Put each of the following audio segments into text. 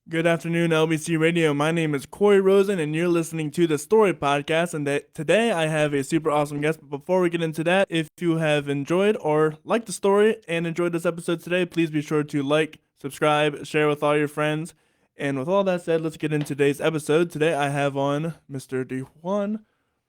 Good afternoon, LBC Radio. My name is Corey Rosen, and you're listening to the Story Podcast. And today I have a super awesome guest. But before we get into that, if you have enjoyed or liked the story and enjoyed this episode today, please be sure to like, subscribe, share with all your friends. And with all that said, let's get into today's episode. Today I have on Mr. DeJuan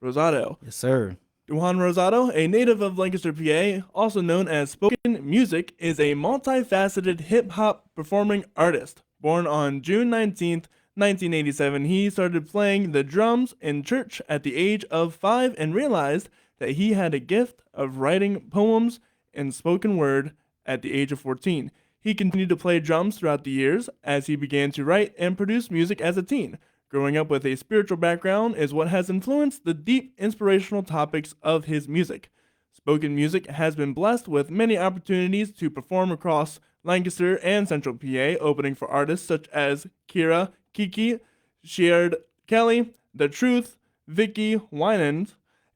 Rosado. Yes, sir. DeJuan Rosado, a native of Lancaster, PA, also known as Spoken Musik, is a multifaceted hip hop performing artist. Born on June 19th, 1987, he started playing the drums in church at the age of 5 and realized that he had a gift of writing poems and spoken word at the age of 14. He continued to play drums throughout the years as he began to write and produce music as a teen. Growing up with a spiritual background is what has influenced the deep inspirational topics of his music. Spoken Musik has been blessed with many opportunities to perform across Lancaster and Central PA, opening for artists such as Kierra, KiKi, Sheard-Kelly, T.R.U.T.H, Vickie Winans,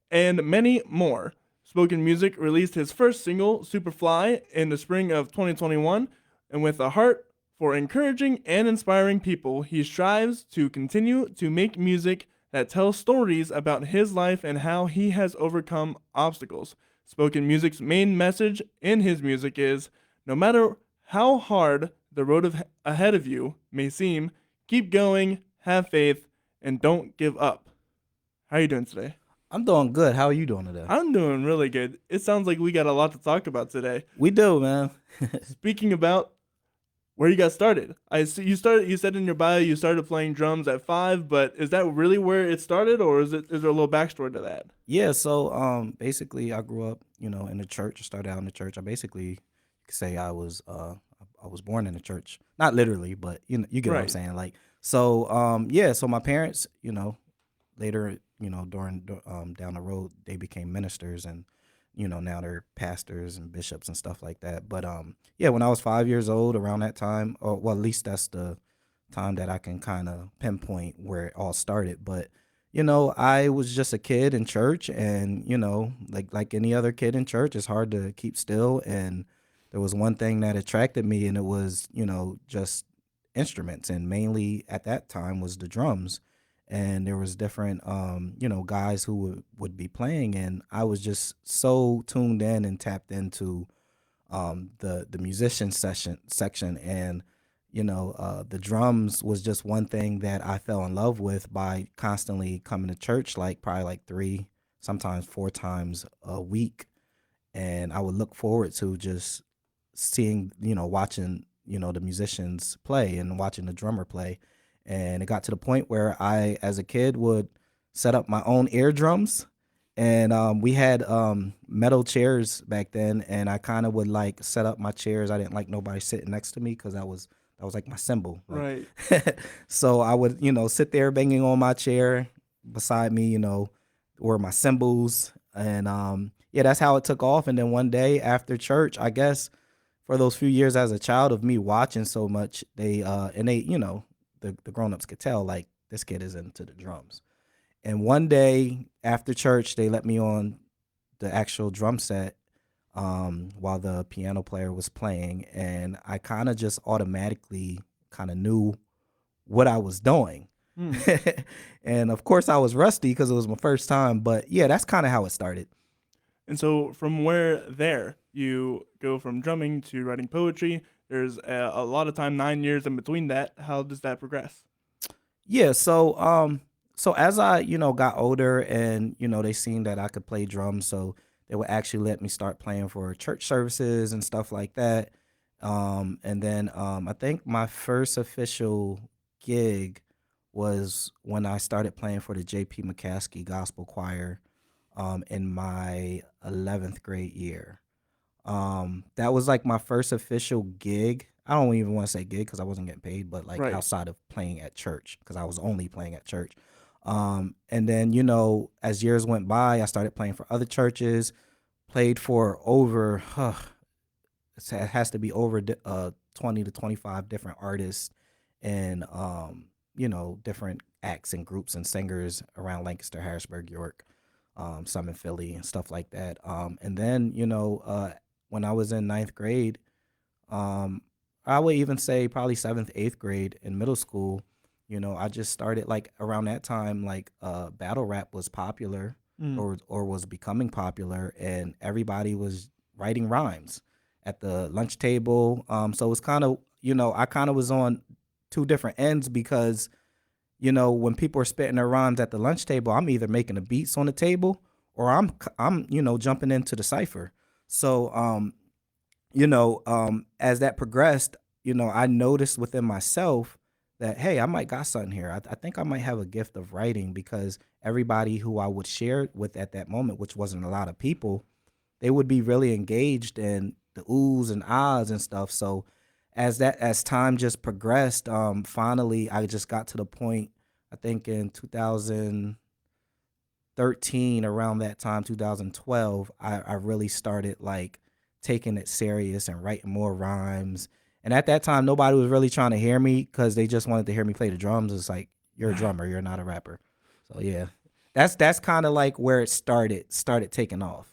and many more. Spoken Musik released his first single, Super Flyy, in the spring of 2021, and with a heart for encouraging and inspiring people, he strives to continue to make music that tells stories about his life and how he has overcome obstacles. Spoken Musik's main message in his music is no matter how hard the road ahead of you may seem, keep going, have faith, and don't give up. How are you doing today? I'm doing good. How are you doing today? I'm doing really good. It sounds like we got a lot to talk about today. We do, man. Speaking about where you got started, I see you started. You said in your bio you started playing drums at 5, but is that really where it started, or is there a little backstory to that? Yeah, so basically I grew up, in the church. I started out in the church. I basically could say I was born in the church. Not literally, but you get what I'm Right. saying. Like so yeah, so my parents, later, during down the road they became ministers and now they're pastors and bishops and stuff like that. But yeah, when I was 5 years old, around that time, or well, at least that's the time that I can kind of pinpoint where it all started. But I was just a kid in church, and like any other kid in church, it's hard to keep still. And there was one thing that attracted me, and it was just instruments, and mainly at that time was the drums. And there was different guys who would be playing, and I was just so tuned in and tapped into the musician session section. And the drums was just one thing that I fell in love with by constantly coming to church, like probably like 3, sometimes 4 times a week. And I would look forward to just seeing, watching, the musicians play and watching the drummer play. And it got to the point where I, as a kid, would set up my own eardrums. And we had metal chairs back then, and I kind of would like set up my chairs. I didn't like nobody sitting next to me because that was like my symbol. Like, Right. so I would sit there banging on my chair beside me. Were my cymbals, and yeah, that's how it took off. And then one day after church, I guess for those few years as a child of me watching so much, they the grown-ups could tell like this kid is into the drums. And one day after church, they let me on the actual drum set while the piano player was playing, and I kind of just automatically kind of knew what I was doing. Hmm. And of course, I was rusty because it was my first time, but yeah, that's kind of how it started. And so from where there you go from drumming to writing poetry. There's a lot of time, 9 years in between that. How does that progress? Yeah, so as I, got older and, they seen that I could play drums, so they would actually let me start playing for church services and stuff like that. And then I think my first official gig was when I started playing for the J.P. McCaskey Gospel Choir in my 11th grade year. That was like my first official gig. I don't even want to say gig because I wasn't getting paid, but like Right. outside of playing at church because I was only playing at church. And then as years went by, I started playing for other churches. Played for over, it has to be over 20 to 25 different artists and different acts and groups and singers around Lancaster, Harrisburg, York, some in Philly and stuff like that. And then when I was in ninth grade, um, I would even say probably seventh, eighth grade in middle school. I just started like around that time, like battle rap was popular Mm. or was becoming popular, and everybody was writing rhymes at the lunch table. So it's kind of I kind of was on two different ends because when people are spitting their rhymes at the lunch table, I'm either making the beats on the table or I'm jumping into the cipher. So as that progressed, I noticed within myself that, hey, I might got something here. I think I might have a gift of writing because everybody who I would share with at that moment, which wasn't a lot of people, they would be really engaged in the oohs and ahs and stuff. So as time just progressed, finally I just got to the point, I think in 2013, around that time, 2012, I really started like taking it serious and writing more rhymes. And at that time, nobody was really trying to hear me because they just wanted to hear me play the drums. It's like, you're a drummer, you're not a rapper. So yeah, that's kind of like where it started taking off.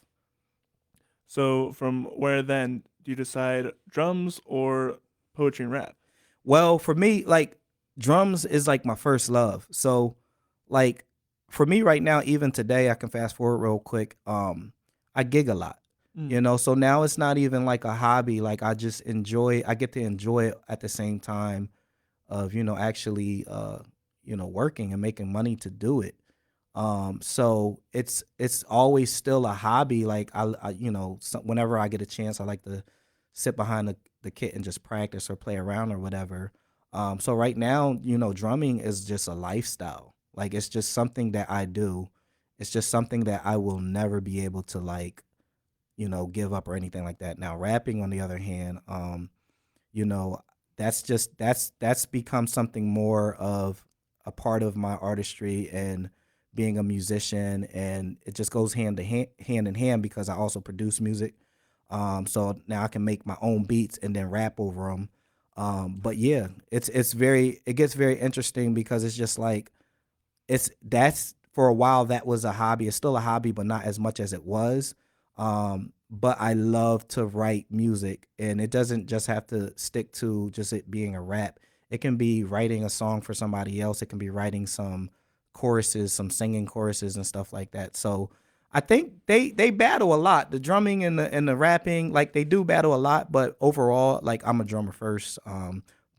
So from where then do you decide drums or poetry and rap? Well, for me, like drums is like my first love. So like for me right now, even today, I can fast forward real quick. I gig a lot. Mm. So now it's not even like a hobby. Like I get to enjoy it at the same time of, actually working and making money to do it. So it's always still a hobby. Like whenever I get a chance, I like to sit behind the kit and just practice or play around or whatever. So right now, drumming is just a lifestyle. Like it's just something that I do. It's just something that I will never be able to like, give up or anything like that. Now, rapping on the other hand, you know, that's become something more of a part of my artistry and being a musician, and it just goes hand in hand because I also produce music. So now I can make my own beats and then rap over them. But yeah, it gets very interesting because it's just like that's for a while that was a hobby. It's still a hobby, but not as much as it was. But I love to write music, and it doesn't just have to stick to just it being a rap. It can be writing a song for somebody else. It can be writing some choruses, some singing choruses and stuff like that. So I think they battle a lot. The drumming and the rapping, like they do battle a lot, but overall, like I'm a drummer first.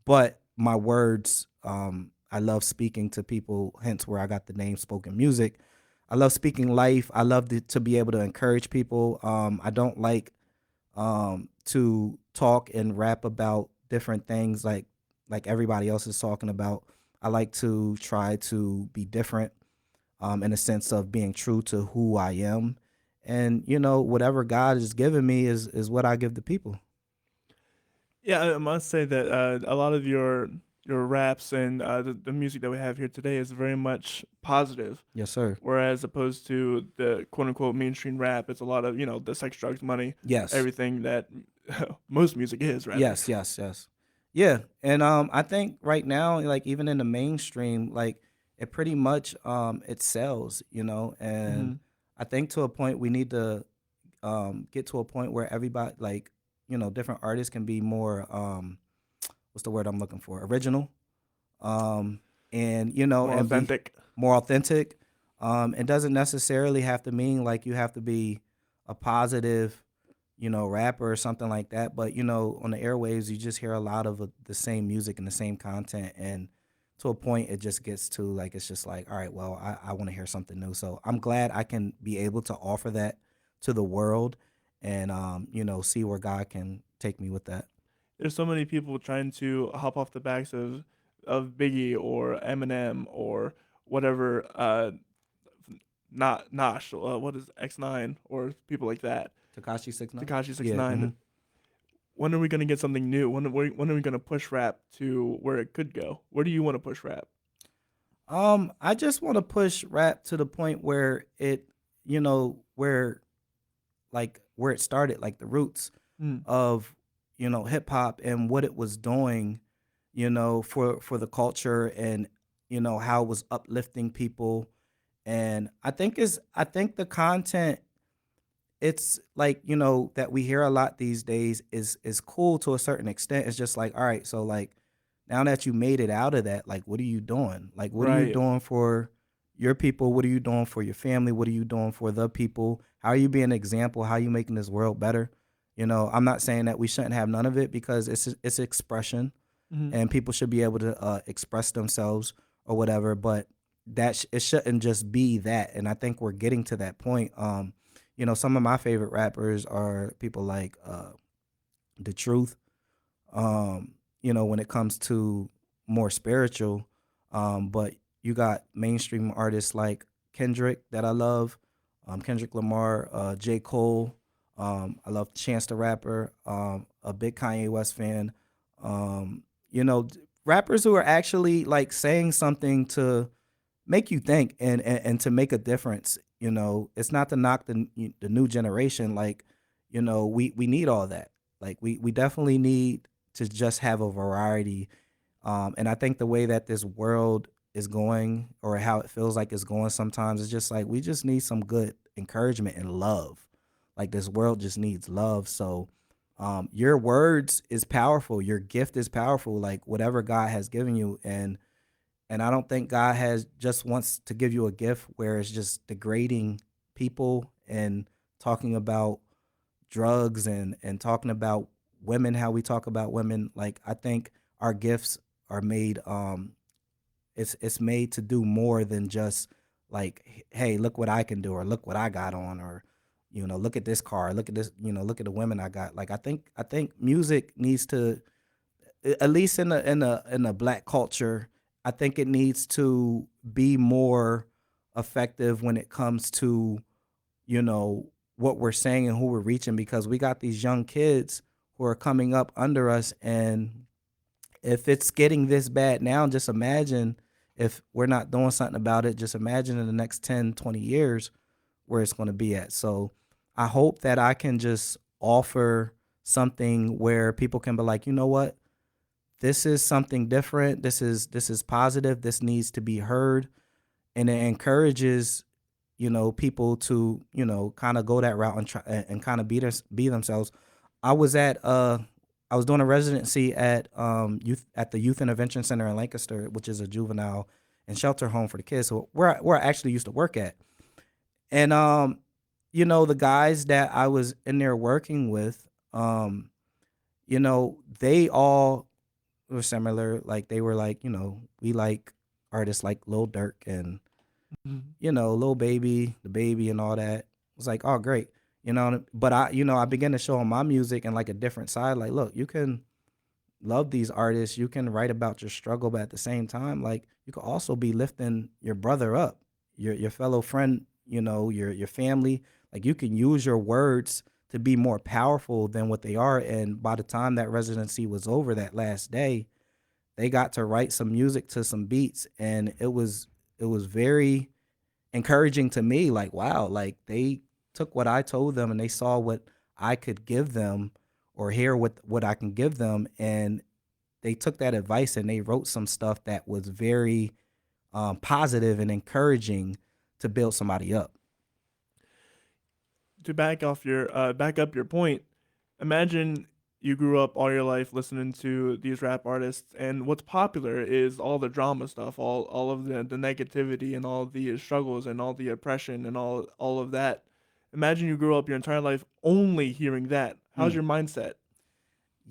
But my words, I love speaking to people, hence where I got the name Spoken Music. I love speaking life. I love to be able to encourage people. I don't like to talk and rap about different things like everybody else is talking about. I like to try to be different in a sense of being true to who I am. And whatever God has given me is what I give the people. Yeah, I must say that a lot of your raps and the music that we have here today is very much positive, Yes, sir. whereas opposed to the quote unquote mainstream rap, it's a lot of the sex, drugs, money, Yes. everything that most music is rather. Yes, yes, yes. Yeah. And I think right now, like even in the mainstream, like it pretty much it sells, Hmm. and I think to a point we need to get to a point where everybody like, different artists can be more what's the word I'm looking for? Original. Um and More and be authentic. more authentic. It doesn't necessarily have to mean like you have to be a positive rapper or something like that. But on the airwaves, you just hear a lot of the same music and the same content, and to a point, it just gets to like it's just like, all right, well, I want to hear something new. So I'm glad I can be able to offer that to the world, and see where God can take me with that. There's so many people trying to hop off the backs of Biggie or Eminem or whatever. Not Nosh. What is X9 or people like that. Takashi 6ix9ine. Takashi six Yeah. nine. When are we gonna get something new? When are we gonna push rap to where it could go? Where do you want to push rap? I just want to push rap to the point where where where it started, like the roots Mm. of hip hop and what it was doing, for the culture, and how it was uplifting people. And I think the content it's like, you know, that we hear a lot these days is cool to a certain extent. It's just like, all right, so like now that you made it out of that, like what are you doing? Like what are you Right. doing for your people? What are you doing for your family? What are you doing for the people? How are you being an example? How are you making this world better? You know, I'm not saying that we shouldn't have none of it because it's expression Hmm. and people should be able to express themselves or whatever. But it shouldn't just be that. And I think we're getting to that point. You know, some of my favorite rappers are people like the Truth. You know, when it comes to more spiritual, but you got mainstream artists like Kendrick that I love, Kendrick Lamar, J. Cole. I love Chance the Rapper, a big Kanye West fan. You know, rappers who are actually like saying something to make you think and to make a difference. You know, it's not to knock the new generation. Like, you know, we need all that. Like we definitely need to just have a variety. And I think the way that this world is going or how it feels like it's going sometimes is just like we just need some good encouragement and love. Like this world just needs love. So your words is powerful. Your gift is powerful. Like whatever God has given you, and I don't think God has just wants to give you a gift where it's just degrading people and talking about drugs and talking about women, how we talk about women. Like I think our gifts are made it's made to do more than just like, hey, look what I can do or look what I got on or you know, look at this car, look at this, you know, look at the women I got. Like I think music needs to at least in a black culture, I think it needs to be more effective when it comes to, you know, what we're saying and who we're reaching because we got these young kids who are coming up under us and if it's getting this bad now, just imagine if we're not doing something about it, just imagine in the next 10, 20 years where it's going to be at. So I hope that I can just offer something where people can be like, you know what? This is something different. This is positive. This needs to be heard, and it encourages people to kind of go that route and try and kind of be themselves. I was at I was doing a residency at the Youth Intervention Center in Lancaster, which is a juvenile and shelter home for the kids. So where I actually used to work at, and the guys that I was in there working with, they all were similar. Like they were like, we like artists like Lil Durk and Hmm. Lil Baby, the Baby, and all that. It was like, oh, great, But I began to show them my music and like a different side. Like, look, you can love these artists, you can write about your struggle, but at the same time, like, you could also be lifting your brother up, your fellow friend, your family. Like, you can use your words to be more powerful than what they are. And by the time that residency was over, that last day, they got to write some music to some beats, and it was very encouraging to me. Like, wow, like they took what I told them and they saw what I could give them or hear what I can give them, and they took that advice and they wrote some stuff that was very positive and encouraging to build somebody up. To back up your point, imagine you grew up all your life listening to these rap artists, and what's popular is all the drama stuff, all of the negativity and all the struggles and all the oppression and all of that. Imagine you grew up your entire life only hearing that. How's Mm. your mindset?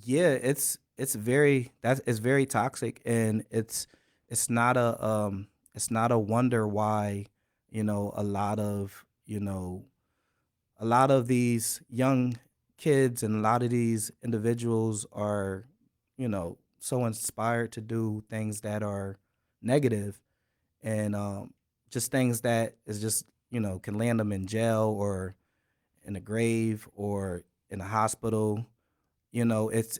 Yeah, it's very toxic, and it's not a wonder why a lot of a lot of these young kids and a lot of these individuals are, so inspired to do things that are negative and just things that is just, can land them in jail or in a grave or in a hospital. It's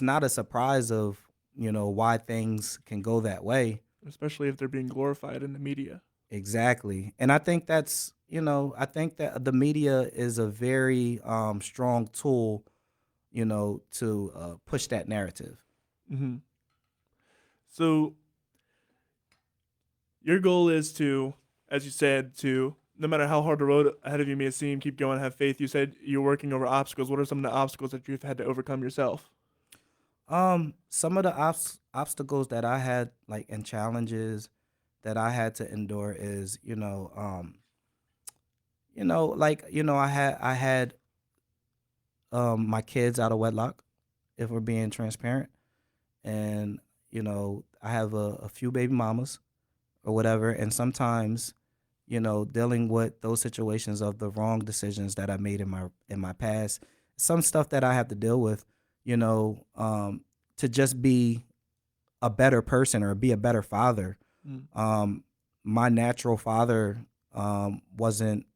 not a surprise of, why things can go that way. Especially if they're being glorified in the media. Exactly. And I think that the media is a very strong tool, to push that narrative. Hmm. So your goal is to, as you said, to no matter how hard the road ahead of you may seem, keep going, have faith. You said you're working over obstacles. What are some of the obstacles that you've had to overcome yourself? Some of the obstacles that I had, like, and challenges that I had to endure is, like, I had my kids out of wedlock, if we're being transparent, and I have a few baby mamas or whatever, and sometimes, dealing with those situations of the wrong decisions that I made in my past, some stuff that I have to deal with, you know, um, to just be a better person or be a better father. Mm. Um, my natural father wasn't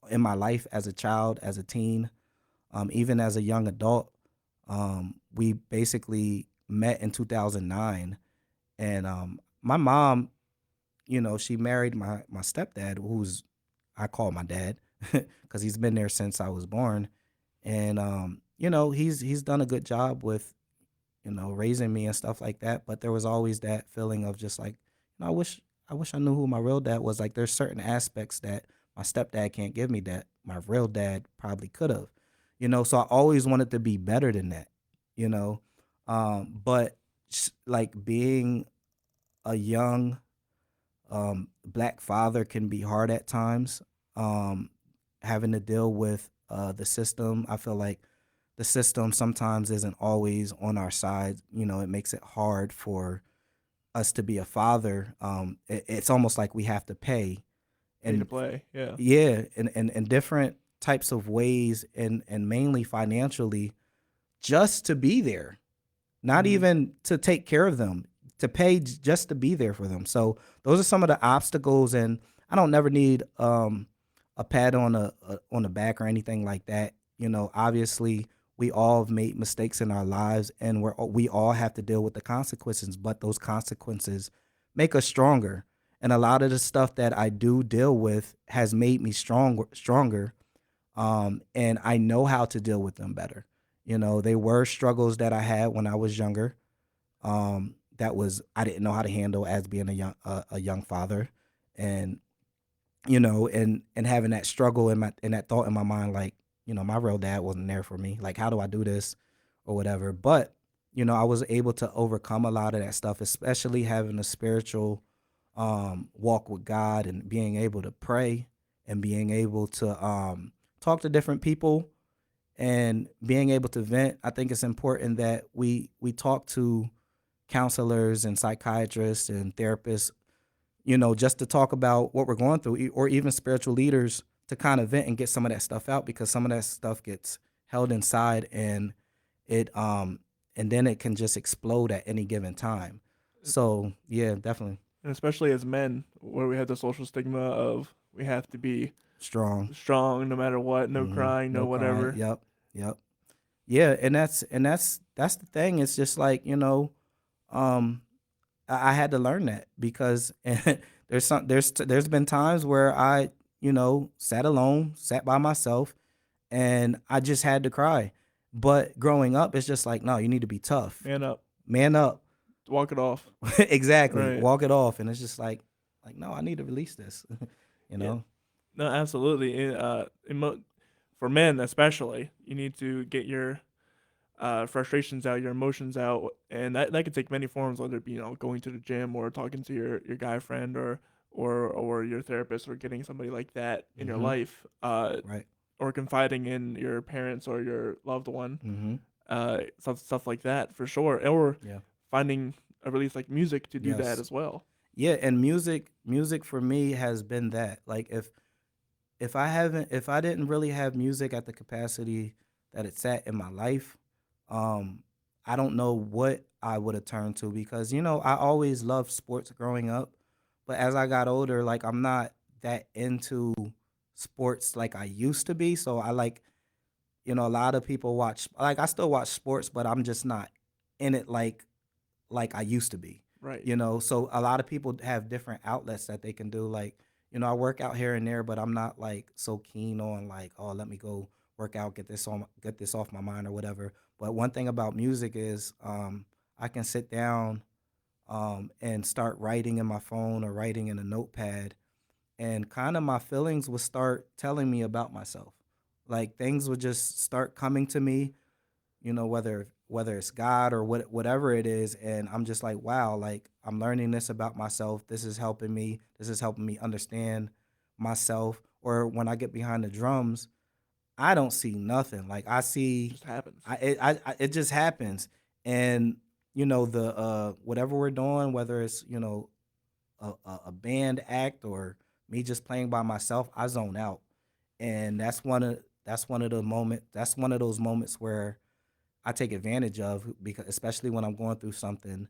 in my life as a child, as a teen, even as a young adult. We basically met in 2009, and my mom, she married my stepdad, who's I call my dad because he's been there since I was born, and he's done a good job with raising me and stuff like that. But there was always that feeling of just like, I wish I knew who my real dad was. Like, there's certain aspects that my stepdad can't give me that my real dad probably could have. So I always wanted to be better than that. You know, but like being a young black father can be hard at times. Um, Having to deal with the system, I feel like the system sometimes isn't always on our side. It makes it hard for us to be a father. It's almost like we have to pay, Pay to and play. Yeah. yeah, in different types of ways, and mainly financially, just to be there, not Hmm. even to take care of them, to pay just to be there for them. So those are some of the obstacles, and I don't never need a pat on the back or anything like that. Obviously we all have made mistakes in our lives, and we all have to deal with the consequences. But those consequences make us stronger, and a lot of the stuff that I do deal with has made me stronger, and I know how to deal with them better. They were struggles that I had when I was younger. That was I didn't know how to handle as being a young father, and and having that struggle in that thought in my mind, like, my real dad wasn't there for me. Like, how do I do this or whatever? But I was able to overcome a lot of that stuff, especially having a spiritual walk with God, and being able to pray, and being able to talk to different people, and being able to vent. I think it's important that we talk to counselors and psychiatrists and therapists, just to talk about what we're going through, or even spiritual leaders, to kind of vent and get some of that stuff out, because some of that stuff gets held inside, and it and then it can just explode at any given time. So yeah, definitely And especially as men, where we have the social stigma of we have to be strong. strong no matter what, no crying, no No crying. whatever. Yep. Yep. Yeah, and that's the thing. It's just like, um I had to learn that, because there's been times where I, sat alone, sat by myself, and I just had to cry. But growing up, it's just like, no, you need to be tough. Man up, Man up. walk it off. Exactly. Right. Walk it off. And it's just like no, I need to release this. you Yeah. know? No, absolutely. For men especially, you need to get your frustrations out, your emotions out, and that could take many forms, whether it be going to the gym or talking to your guy friend or your therapist or getting somebody like that in your Mhm. life, Right. or confiding in your parents or your loved one, Mhm. stuff like that for sure, or Yeah. finding a release like music to do that Yes. as well. Yeah, and music for me has been that. Like, if I didn't really have music at the capacity that it's at in my life, um, I don't know what I would have turned to, because I always loved sports growing up, but as I got older, like, I'm not that into sports like I used to be. So I like, a lot of people watch, like, I still watch sports, but I'm just not in it like I used to be. Right. So a lot of people have different outlets that they can do. Like, I work out here and there, but I'm not like so keen on, like, oh, let me go work out, get this off my mind or whatever. But one thing about music is, I can sit down and start writing in my phone or writing in a notepad, and kind of my feelings would start telling me about myself. Like things would just start coming to me, whether it's God or whatever it is, and I'm just like, wow, like I'm learning this about myself. This is helping me. This is helping me understand myself. Or when I get behind the drums, I don't see nothing. Like I see, Just happens. it just happens, and the whatever we're doing, whether it's a band act or me just playing by myself, I zone out, and that's one of those moments where I take advantage of, because especially when I'm going through something,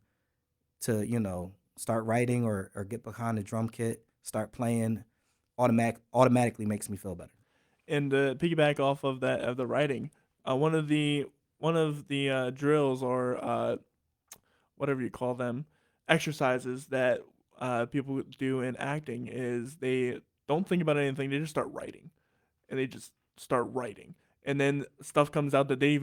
to start writing or get behind the drum kit, start playing, automatically makes me feel better. And to piggyback off of that of the writing, one of the drills or whatever you call them, exercises that people do in acting is they don't think about anything. They just start writing, and they just start writing, and then stuff comes out that they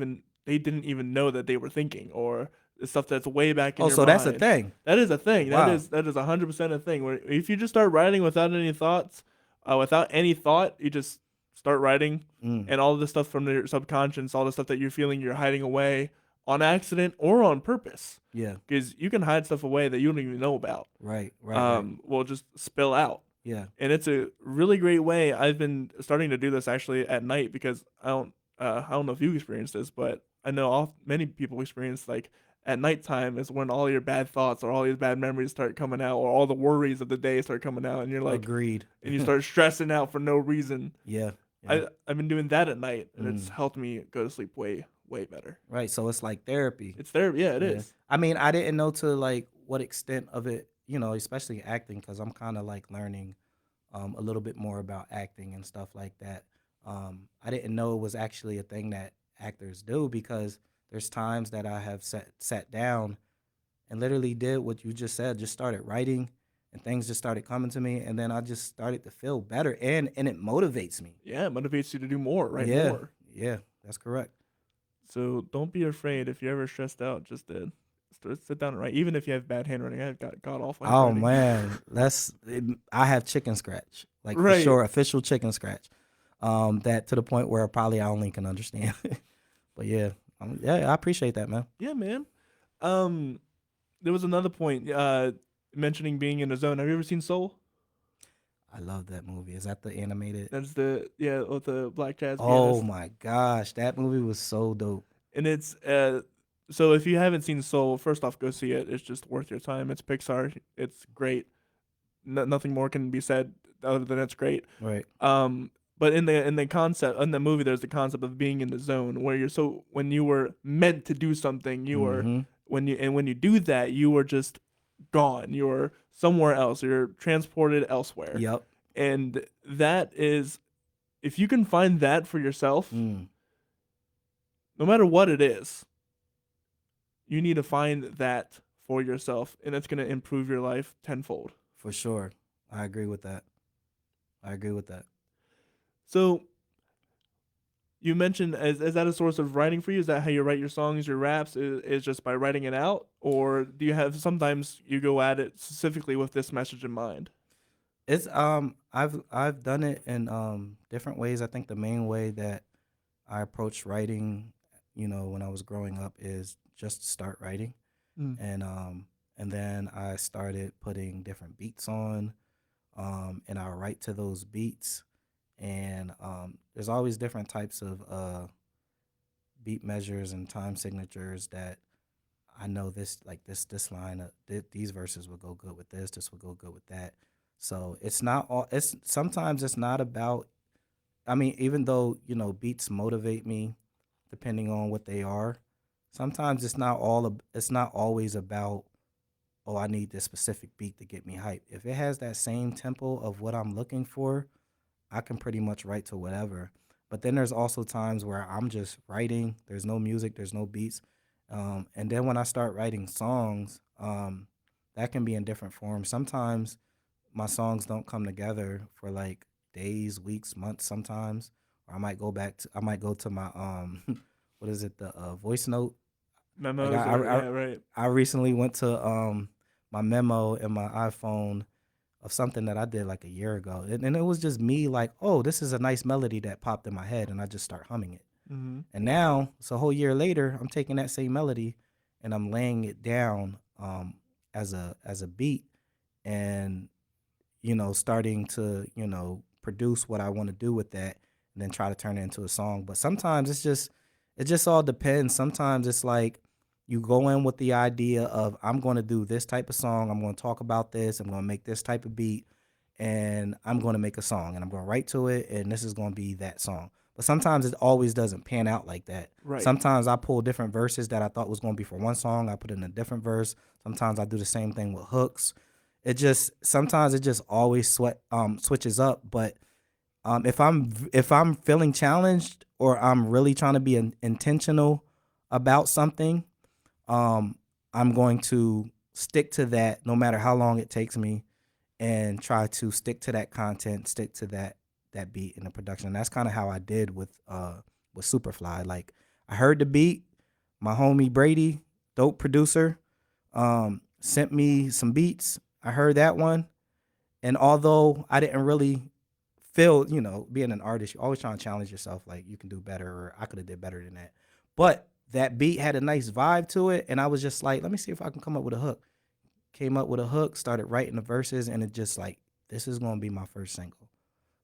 didn't even know that they were thinking, or the stuff that's way back in Oh, your so that's a mind. thing. That is a thing. That Wow. is that is 100% a thing. Where if you just start writing without any thoughts, without any thought, you just start writing, Mm, and all of the stuff from your subconscious, all the stuff that you're feeling, you're hiding away on accident or on purpose, yeah. because you can hide stuff away that you don't even know about. Right. Right. Right. Will just spill out, Yeah. and it's a really great way. I've been starting to do this actually at night, because I don't know if you experience this, but I know many people experience, like, at nighttime is when all your bad thoughts or all your bad memories start coming out, or all the worries of the day start coming out, and you're like, Agreed. and you start stressing out for no reason. Yeah. Yeah. I've been doing that at night, and it's Mm. helped me go to sleep way better. Right. So it's like therapy. It's there, yeah, it Yeah. is. I mean, I didn't know to like what extent of it, especially acting, because I'm kind of like learning a little bit more about acting and stuff like that. I didn't know it was actually a thing that actors do, because there's times that I have sat down and literally did what you just said, just started writing, and things just started coming to me, and then I just started to feel better, and it motivates me. Yeah, it motivates you to do more, write Yeah. more. Yeah, that's correct. So don't be afraid if you're ever stressed out. Just sit down and write. Even if you have bad handwriting, I got god awful Oh handwriting. man, I have chicken scratch, like for Right. sure, official chicken scratch. That to the point where probably I only can understand. But yeah, yeah, I appreciate that, man. Yeah, man. Um, there was another point. Mentioning being in the zone. Have you ever seen Soul? I love that movie. Is that the animated? That's the yeah with the black jazz Oh pianist. my gosh, that movie was so dope. And it's so if you haven't seen Soul, first off, go see it. It's just worth your time. It's Pixar. It's great. Nothing more can be said other than it's great. Right. But in the concept in the movie, there's the concept of being in the zone, where you're so when you were meant to do something, you were Mm-hmm. when you do that, you were just gone. You were somewhere else. You're transported elsewhere, Yep. and that is, if you can find that for yourself, Mm, no matter what it is, you need to find that for yourself, and it's gonna improve your life tenfold. for sure. I agree with that. I agree with that. So you mentioned, is that a source of writing for you? Is that how you write your songs, your raps? Is just by writing it out, or do you have sometimes you go at it specifically with this message in mind? It's I've done it in different ways. I think the main way that I approached writing, when I was growing up, is just to start writing, Mm. and then I started putting different beats on, and I write to those beats, and there's always different types of beat measures and time signatures that I know, this like this line, these verses will go good with this. This will go good with that. So it's not all. It's sometimes it's not about. I mean, even though beats motivate me, depending on what they are. Sometimes it's not all. It's not always about. Oh, I need this specific beat to get me hype. If it has that same tempo of what I'm looking for, I can pretty much write to whatever. But then there's also times where I'm just writing. There's no music. There's no beats. And then when I start writing songs, that can be in different forms. Sometimes my songs don't come together for like days, weeks, months. Sometimes, or I might go to my what is it, the voice note. Like Memos or yeah, right. I recently went to my memo in my iPhone, of something that I did like a year ago. And it was just me like, oh, this is a nice melody that popped in my head, and I just start humming it. Mm-hmm. And now, it's a whole year later, I'm taking that same melody and I'm laying it down as a beat, and starting to produce what I want to do with that, and then try to turn it into a song. But sometimes it just all depends. Sometimes it's like you go in with the idea of, I'm going to do this type of song, I'm going to talk about this, I'm going to make this type of beat, and I'm going to make a song, and I'm going to write to it, and this is going to be that song. But sometimes it always doesn't pan out like that. Right. Sometimes I pull different verses that I thought was going to be for one song, I put in a different verse. Sometimes I do the same thing with hooks. Sometimes it just always switches up. But if I'm feeling challenged, or I'm really trying to be intentional about something, I'm going to stick to that no matter how long it takes me, and try to stick to that content, stick to that beat in the production. And that's kind of how I did with Superfly. Like, I heard the beat, my homie Brady, dope producer, sent me some beats. I heard that one, and although I didn't really feel, being an artist, you're always trying to challenge yourself, like, you can do better, or I could have did better than that. But that beat had a nice vibe to it, and I was just like, let me see if I can come up with a hook. Came up with a hook, started writing the verses, and it just like, this is gonna be my first single.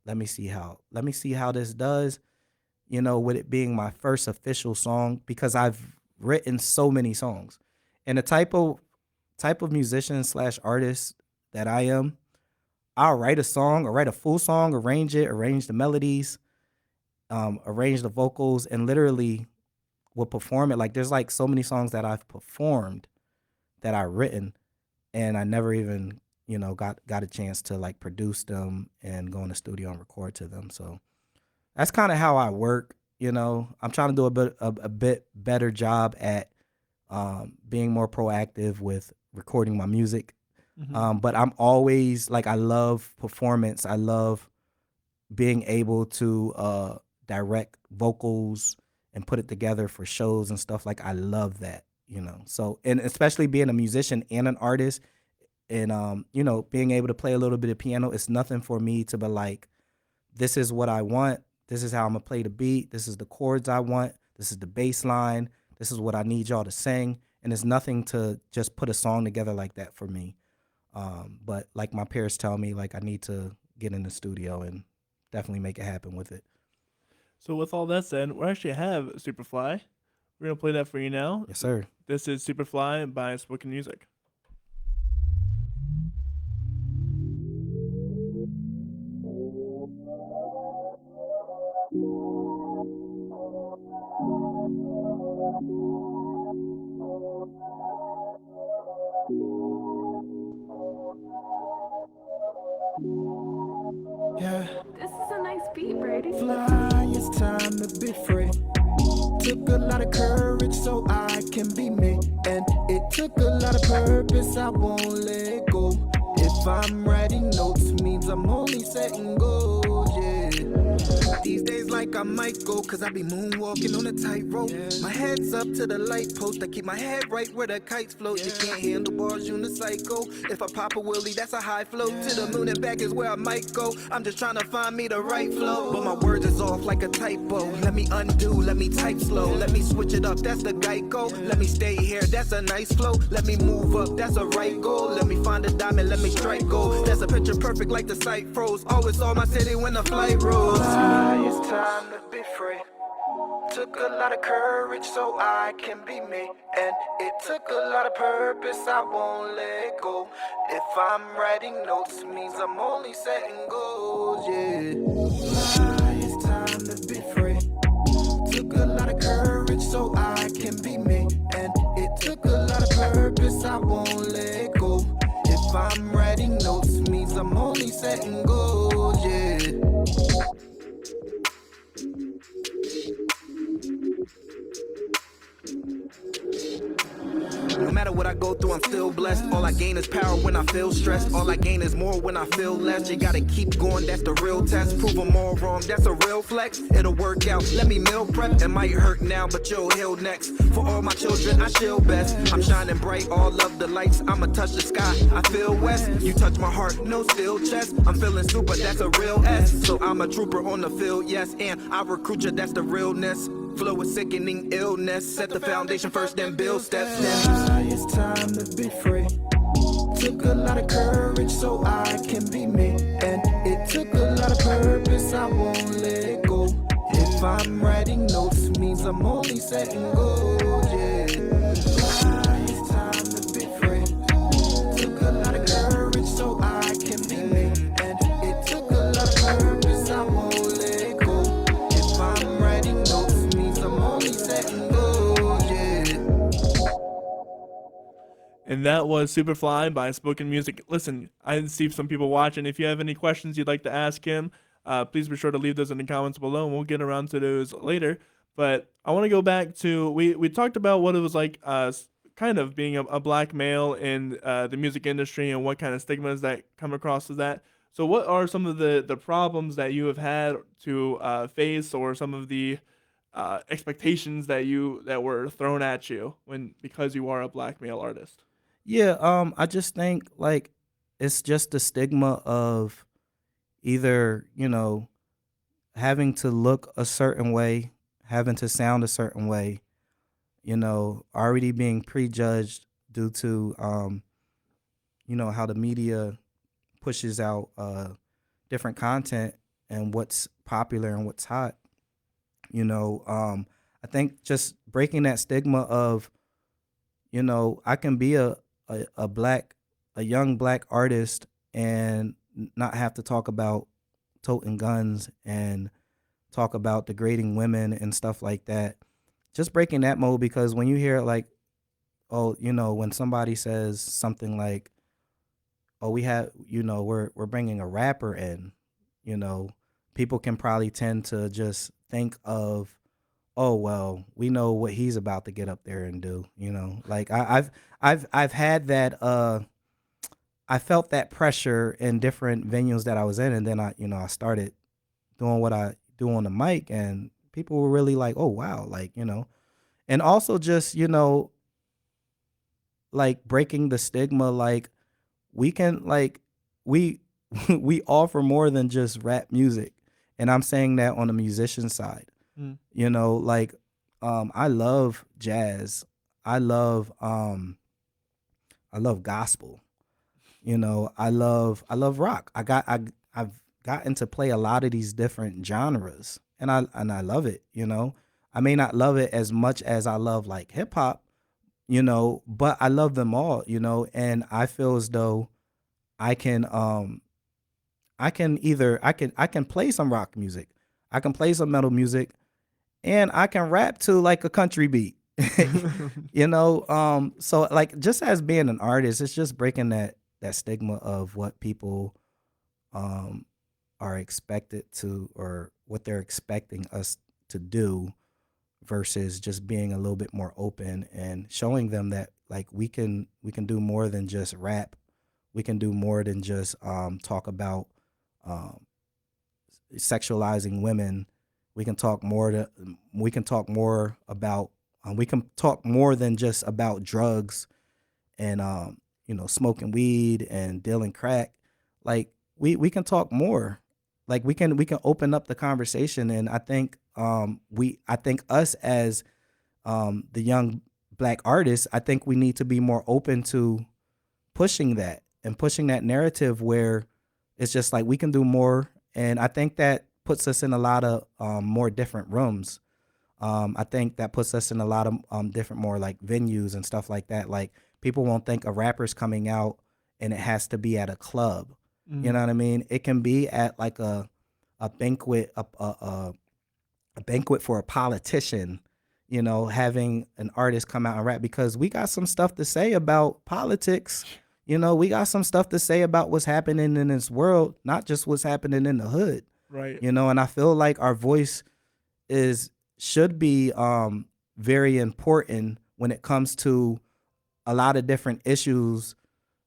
Let me see how this does, with it being my first official song, because I've written so many songs. And the type of musician / artist that I am, I'll write a song, or write a full song, arrange the melodies, arrange the vocals, and literally will perform it. Like, there's like so many songs that I've performed that I've written, and I never even got a chance to like produce them and go in the studio and record to them. So that's kind of how I work. I'm trying to do a bit better job at being more proactive with recording my music. Mm-hmm. But I'm always like, I love performance. I love being able to direct vocals and put it together for shows and stuff. Like, I love that, So, and especially being a musician and an artist, and being able to play a little bit of piano, it's nothing for me to be like, this is what I want, this is how I'm gonna play the beat, this is the chords I want, this is the bass line, this is what I need y'all to sing. And it's nothing to just put a song together like that for me. But like my peers tell me, like, I need to get in the studio and definitely make it happen with it. So with all that said, we actually have Superfly. We're gonna play that for you now. Yes, sir. This is Superfly by Spoken Musik. Yeah. This is a nice beat, Brady. Flyy, it's time to be free. Took a lot of courage so I can be me, and it took a lot of purpose, I won't let go. If I'm writing notes, means I'm only setting goals, yeah. These days like I might go, cause I be moonwalking on a tightrope. My head's up to the light post, I keep my head right where the kites float. You can't handle bars, unicycle. If I pop a wheelie, that's a high float. To the moon and back is where I might go. I'm just trying to find me the right flow, but my words is off like a typo. Let me undo, let me type slow. Let me switch it up, that's the Geico. Let me stay here, that's a nice flow. Let me move up, that's a right goal. Let me find a diamond, let me strike gold. That's a picture perfect like the sight froze. Always saw my city when the flight rose. It's time to be free. Took a lot of courage so I can be me, and it took a lot of purpose, I won't let go. If I'm writing notes, means I'm only setting goals, yeah. It's time to be free. Took a lot of courage so I can be me, and it took a lot of purpose, I won't let go. If I'm writing notes, means I'm only setting goals, yeah. No matter what I go through, I'm still blessed. All I gain is power when I feel stressed. All I gain is more when I feel less. You gotta keep going, that's the real test. Prove them all wrong, that's a real flex. It'll work out, let me meal prep. It might hurt now, but you'll heal next. For all my children, I chill best. I'm shining bright, all of the lights. I'ma touch the sky, I feel west. You touch my heart, no still chest. I'm feeling super, that's a real S. So I'm a trooper on the field, yes. And I recruit you, that's the realness. Flow with sickening illness. Set the foundation first, then build steps. It's time to be free. Took a lot of courage so I can be me. And it took a lot of purpose, I won't let it go. If I'm writing notes, means I'm only setting goals, yeah. It's time to be free. Took a lot of courage so I can be me. And it took a lot of purpose, I won't let it go. If I'm writing notes, means I'm only setting goals, yeah. And that was Superfly by Spoken Musik. Listen, I see some people watching. If you have any questions you'd like to ask him, please be sure to leave those in the comments below, and we'll get around to those later. But I want to go back to, we talked about what it was like kind of being a black male in the music industry and what kind of stigmas that come across with that. So what are some of the problems that you have had to face, or some of the expectations that were thrown at you because you are a black male artist? Yeah, I just think like it's just the stigma of either, having to look a certain way, having to sound a certain way, already being prejudged due to how the media pushes out different content and what's popular and what's hot. I think just breaking that stigma of, I can be a young black artist and not have to talk about toting guns and talk about degrading women and stuff like that. Just breaking that mold, because when you hear like, when somebody says something like, oh, we're bringing a rapper in, people can probably tend to just think of, oh, well, we know what he's about to get up there and do, like I've had that, I felt that pressure in different venues that I was in. And then I started doing what I do on the mic, and people were really like, oh, wow. Like, and also just, like breaking the stigma, like we can, like, we offer more than just rap music. And I'm saying that on the musician side. Like, I love jazz. I love gospel. I love rock. I've gotten to play a lot of these different genres, and I love it. I may not love it as much as I love like hip hop, but I love them all. And I feel as though I can play some rock music, I can play some metal music, and I can rap to like a country beat. So like, just as being an artist, it's just breaking that stigma of what people are expected to, or what they're expecting us to do, versus just being a little bit more open and showing them that like we can do more than just rap. We can do more than just talk about sexualizing women. We can talk more about we can talk more than just about drugs and smoking weed and dealing crack. Like we can talk more. Like we can open up the conversation. And I think I think us as the young black artists, I think we need to be more open to pushing that narrative where it's just like we can do more. And I think that puts us in a lot of more different rooms. I think that puts us in a lot of different, more like venues and stuff like that. Like people won't think a rapper's coming out and it has to be at a club. Mm-hmm. You know what I mean? It can be at like a banquet, a banquet for a politician, having an artist come out and rap, because we got some stuff to say about politics. We got some stuff to say about what's happening in this world, not just what's happening in the hood. Right. And I feel like our voice should be very important when it comes to a lot of different issues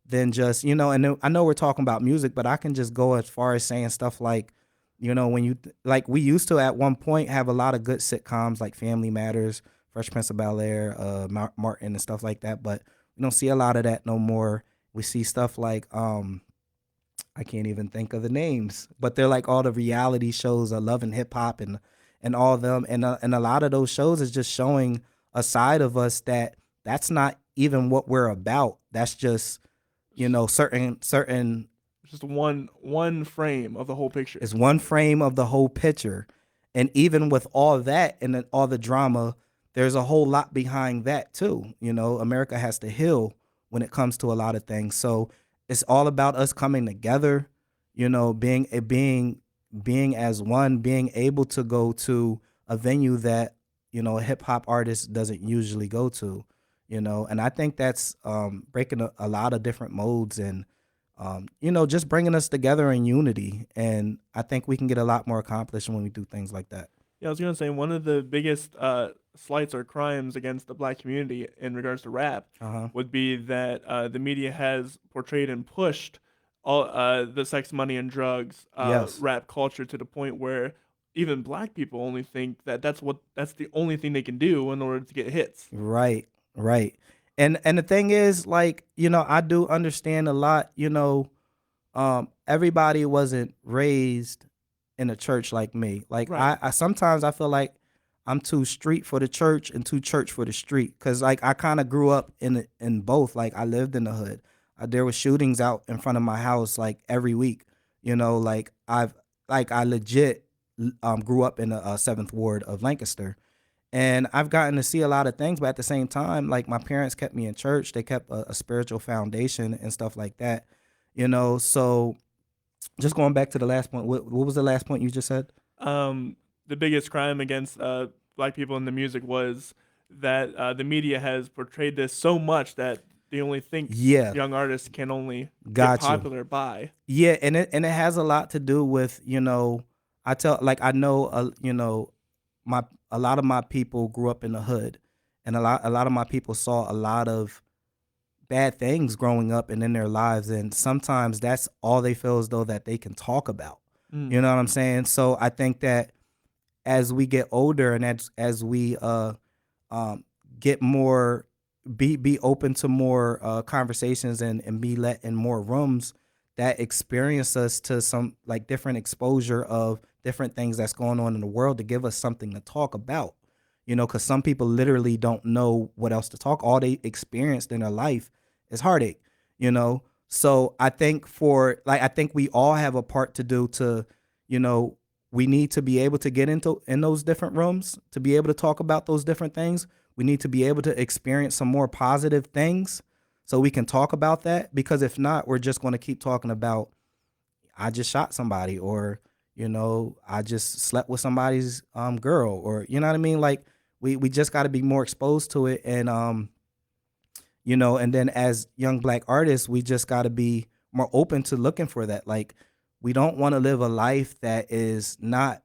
than just, you know, and then I know we're talking about music, but I can just go as far as saying stuff like, you know, when you like we used to at one point have a lot of good sitcoms like Family Matters, Fresh Prince of Bel-Air, Martin and stuff like that, but we don't see a lot of that no more. We see stuff like I can't even think of the names, but they're like all the reality shows of Love and Hip Hop and all of them, and a lot of those shows is just showing a side of us that's not even what we're about. That's just, you know, certain Just one frame of the whole picture. is one frame of the whole picture, and even with all that and then all the drama, there's a whole lot behind that too. You know, America has to heal when it comes to a lot of things. So it's all about us coming together, you know, being as one, being able to go to a venue that, you know, a hip hop artist doesn't usually go to, you know. And I think that's breaking a lot of different modes and you know, just bringing us together in unity. And I think we can get a lot more accomplished when we do things like that. Yeah, I was gonna say one of the biggest slights or crimes against the black community in regards to rap Uh-huh. would be that the media has portrayed and pushed all the sex, money, and drugs Yes. rap culture to the point where even black people only think that that's the only thing they can do in order to get hits. Right, right. And the thing is, like, you know, I do understand a lot, you know, everybody wasn't raised in a church like me. Like Right. I sometimes I feel like I'm too street for the church and too church for the street. Cause like I kind of grew up in both. Like I lived in the hood. There was shootings out in front of my house like every week. You know, like I legit grew up in the seventh ward of Lancaster, and I've gotten to see a lot of things. But at the same time, like my parents kept me in church. They kept a spiritual foundation and stuff like that. You know, so just going back to the last point, what was the last point you just said? The biggest crime against black people in the music was that the media has portrayed this so much that they only think Yeah, young artists can only get got you. popular by. Yeah, and it has a lot to do with, you know, I know you know, my a lot of my people grew up in the hood, and a lot of my people saw a lot of bad things growing up and in their lives, and sometimes that's all they feel as though that they can talk about. Mm, You know what I'm saying? So I think that as we get older and as we um get more, be open to more conversations and be let in more rooms that experience us to some like different exposure of different things that's going on in the world, to give us something to talk about, you know, because some people literally don't know what else to talk. All they experienced in their life is heartache, you know. So I think we all have a part to do to, you know, we need to be able to get into in those different rooms to be able to talk about those different things. We need to be able to experience some more positive things so we can talk about that, because if not, we're just going to keep talking about I just shot somebody, or, you know, I just slept with somebody's girl, or, you know what I mean? Like we just got to be more exposed to it. And you know, and then as young black artists, we just got to be more open to looking for that. Like we don't want to live a life that is not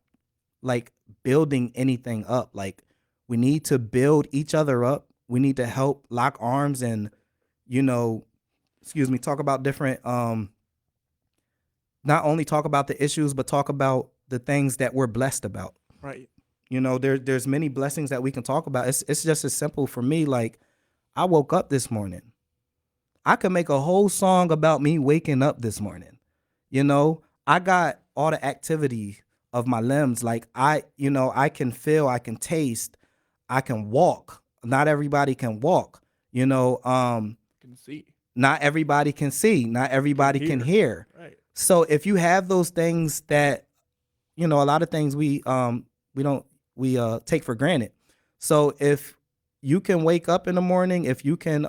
like building anything up. Like we need to build each other up. We need to help lock arms and, you know, excuse me, talk about different not only talk about the issues, but talk about the things that we're blessed about. right. You know, there's many blessings that we can talk about. It's just as simple for me. Like I woke up this morning. I could make a whole song about me waking up this morning. You know, I got all the activity of my limbs. Like you know, I can feel, I can taste, I can walk. Not everybody can walk. You know, Can see, not everybody can see. Not everybody can hear. right. So if you have those things that, you know, a lot of things we don't we take for granted. So if you can wake up in the morning, if you can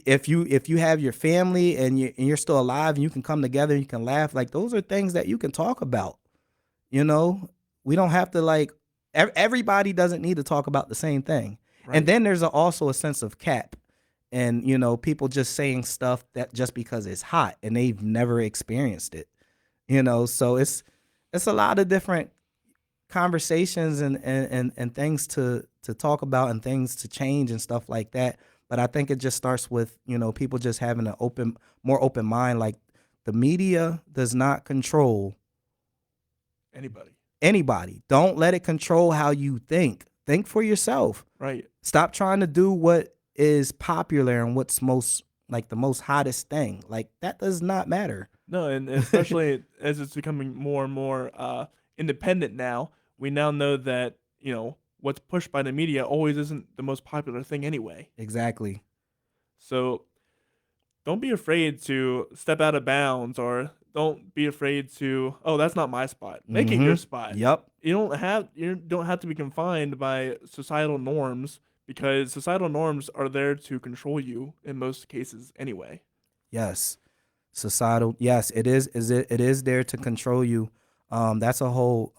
if you have your family and you're still alive and you can come together and you can laugh, like those are things that you can talk about. You know, we don't have to like everybody doesn't need to talk about the same thing. Right. And then there's also a sense of cap, and, you know, people just saying stuff that just because it's hot and they've never experienced it, you know. So it's a lot of different conversations and things to talk about and things to change and stuff like that. But I think it just starts with, people just having more open mind. Like, the media does not control anybody. Don't let it control how you think. Think for yourself. Right. Stop trying to do what is popular and what's the most hottest thing. Like, that does not matter. No, and especially as it's becoming more and more independent now, we now know that, what's pushed by the media always isn't the most popular thing anyway. Exactly. So don't be afraid to step out of bounds, or don't be afraid to, oh, that's not my spot. Make it your spot. Yep. You don't have to be confined by societal norms, because societal norms are there to control you in most cases anyway. Yes. Societal. Yes, it is. It is there to control you. That's a whole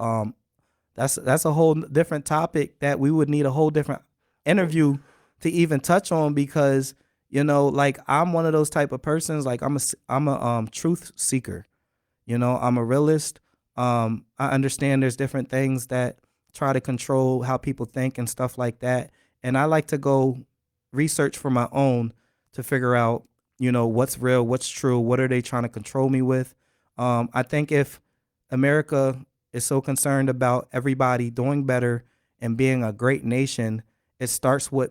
that's a whole different topic that we would need a whole different interview to even touch on, because like, I'm one of those type of persons. Like, I'm a truth seeker. I'm a realist. I understand there's different things that try to control how people think and stuff like that, and I like to go research for my own to figure out what's real, what's true, what are they trying to control me with. I think if America is so concerned about everybody doing better and being a great nation, it starts with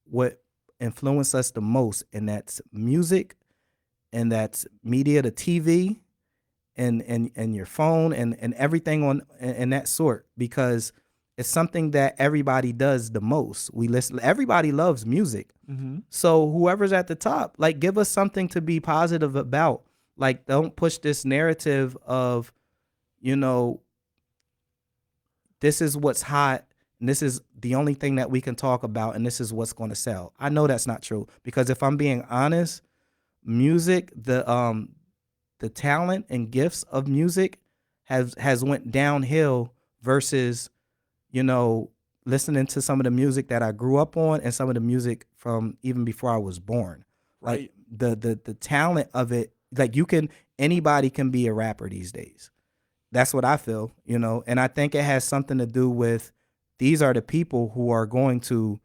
what influences us the most, and that's music, and that's media, the TV, and your phone, and everything on and that sort, because it's something that everybody does the most. We listen. Everybody loves music. Mm-hmm. So whoever's at the top, like, give us something to be positive about. Like, don't push this narrative of, this is what's hot, and this is the only thing that we can talk about, and this is what's going to sell. I know that's not true, because if I'm being honest, music, the talent and gifts of music has went downhill versus, listening to some of the music that I grew up on and some of the music from even before I was born. Right. Like, the talent of it, like, anybody can be a rapper these days. That's what I feel, and I think it has something to do with, these are the people who are going to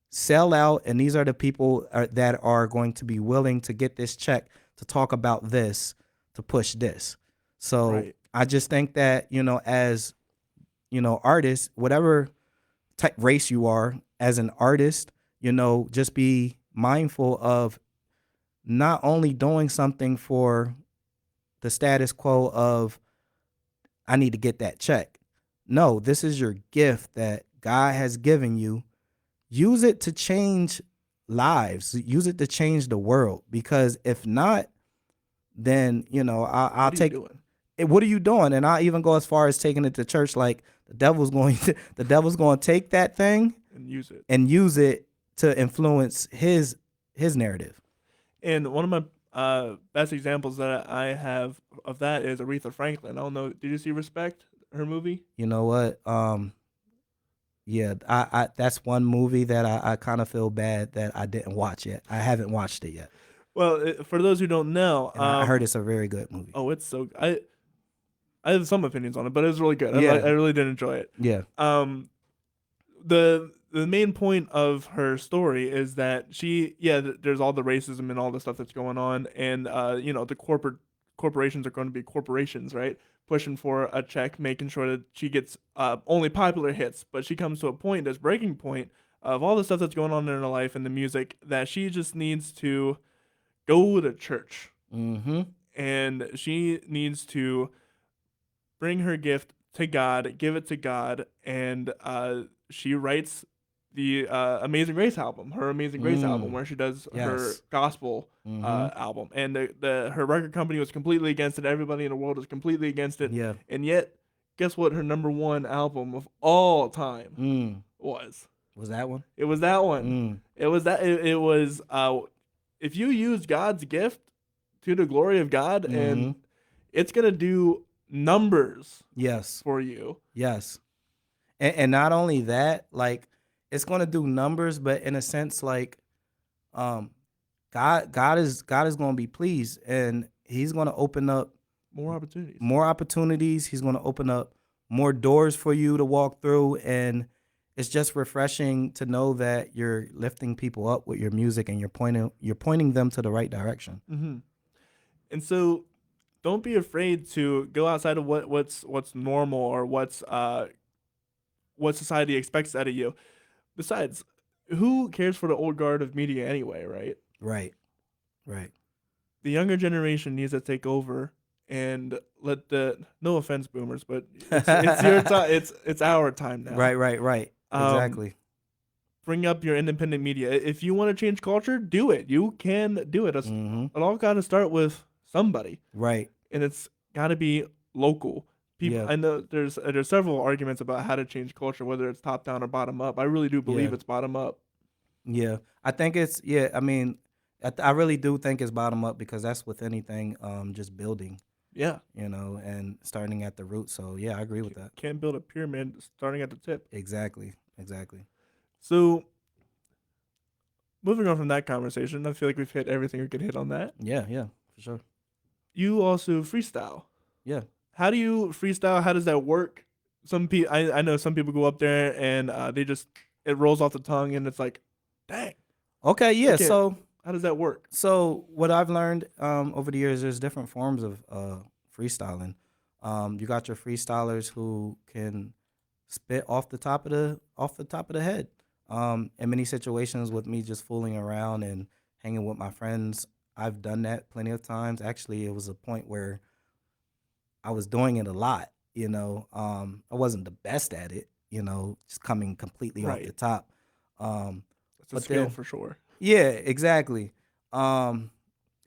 sell out, and these are the people that are going to be willing to get this check to talk about this, to push this. So Right. I just think that, as, artists, whatever type race you are, as an artist, just be mindful of not only doing something for the status quo of, I need to get that check. No, this is your gift that God has given you. Use it to change lives. Use it to change the world. Because if not, then, I'll take it. What are you doing? And I'll even go as far as taking it to church. Like, the devil's going to take that thing and use it to influence his narrative. And one of my best examples that I have of that is Aretha Franklin. I don't know. Did you see Respect, her movie? You know what? Yeah, I that's one movie that I kind of feel bad that I didn't watch yet. I haven't watched it yet. Well, for those who don't know, And I heard it's a very good movie. Oh, it's so. I have some opinions on it, but it was really good. Yeah. I really did enjoy it. Yeah. The main point of her story is that there's all the racism and all the stuff that's going on, and the corporations are going to be corporations, right? Pushing for a check, making sure that she gets only popular hits. But she comes to a point, this breaking point of all the stuff that's going on in her life and the music, that she just needs to go to church. Mm-hmm. And she needs to bring her gift to God, give it to God, and she writes the Amazing Grace album, her Amazing Grace album, where she does her gospel album. And her record company was completely against it. Everybody in the world was completely against it. Yeah. And yet, guess what? Her number one album of all time was. Was that one? It was that one. It was that. It was. If you use God's gift to the glory of God, and it's gonna do numbers. Yes. For you. Yes. And not only that, like, it's gonna do numbers, but in a sense, like, God is gonna be pleased, and He's gonna open up more opportunities. He's gonna open up more doors for you to walk through, and it's just refreshing to know that you're lifting people up with your music and you're pointing them to the right direction. Mm-hmm. And so, don't be afraid to go outside of what's normal or what society expects out of you. Besides, who cares for the old guard of media anyway, right? Right. Right. The younger generation needs to take over and let the no offense boomers, but it's your time. It's our time now. Right. Exactly. Bring up your independent media. If you want to change culture, do it. You can do it. It all got to start with somebody, Right. and it's got to be local. People, Yeah. I know there's several arguments about how to change culture, whether it's top down or bottom up. I really do believe Yeah. it's bottom up. Yeah. I think it's I mean, I really do think it's bottom up because that's with anything, just building, Yeah, and starting at the root. So yeah, I agree with that. can't build a pyramid starting at the tip. Exactly. So moving on from that conversation, I feel like we've hit everything we could hit on that. Yeah, for sure. You also freestyle. Yeah. How do you freestyle? How does that work? I know some people go up there and it rolls off the tongue and it's like, dang. Okay, yeah. Okay. So How does that work? So what I've learned over the years, there's different forms of freestyling. You got your freestylers who can spit off the top of the head. In many situations, with me just fooling around and hanging with my friends, I've done that plenty of times. Actually, it was a point where I was doing it a lot. I wasn't the best at it. Just coming completely off the Right. top. It's a But skill then- for sure. Yeah, exactly. One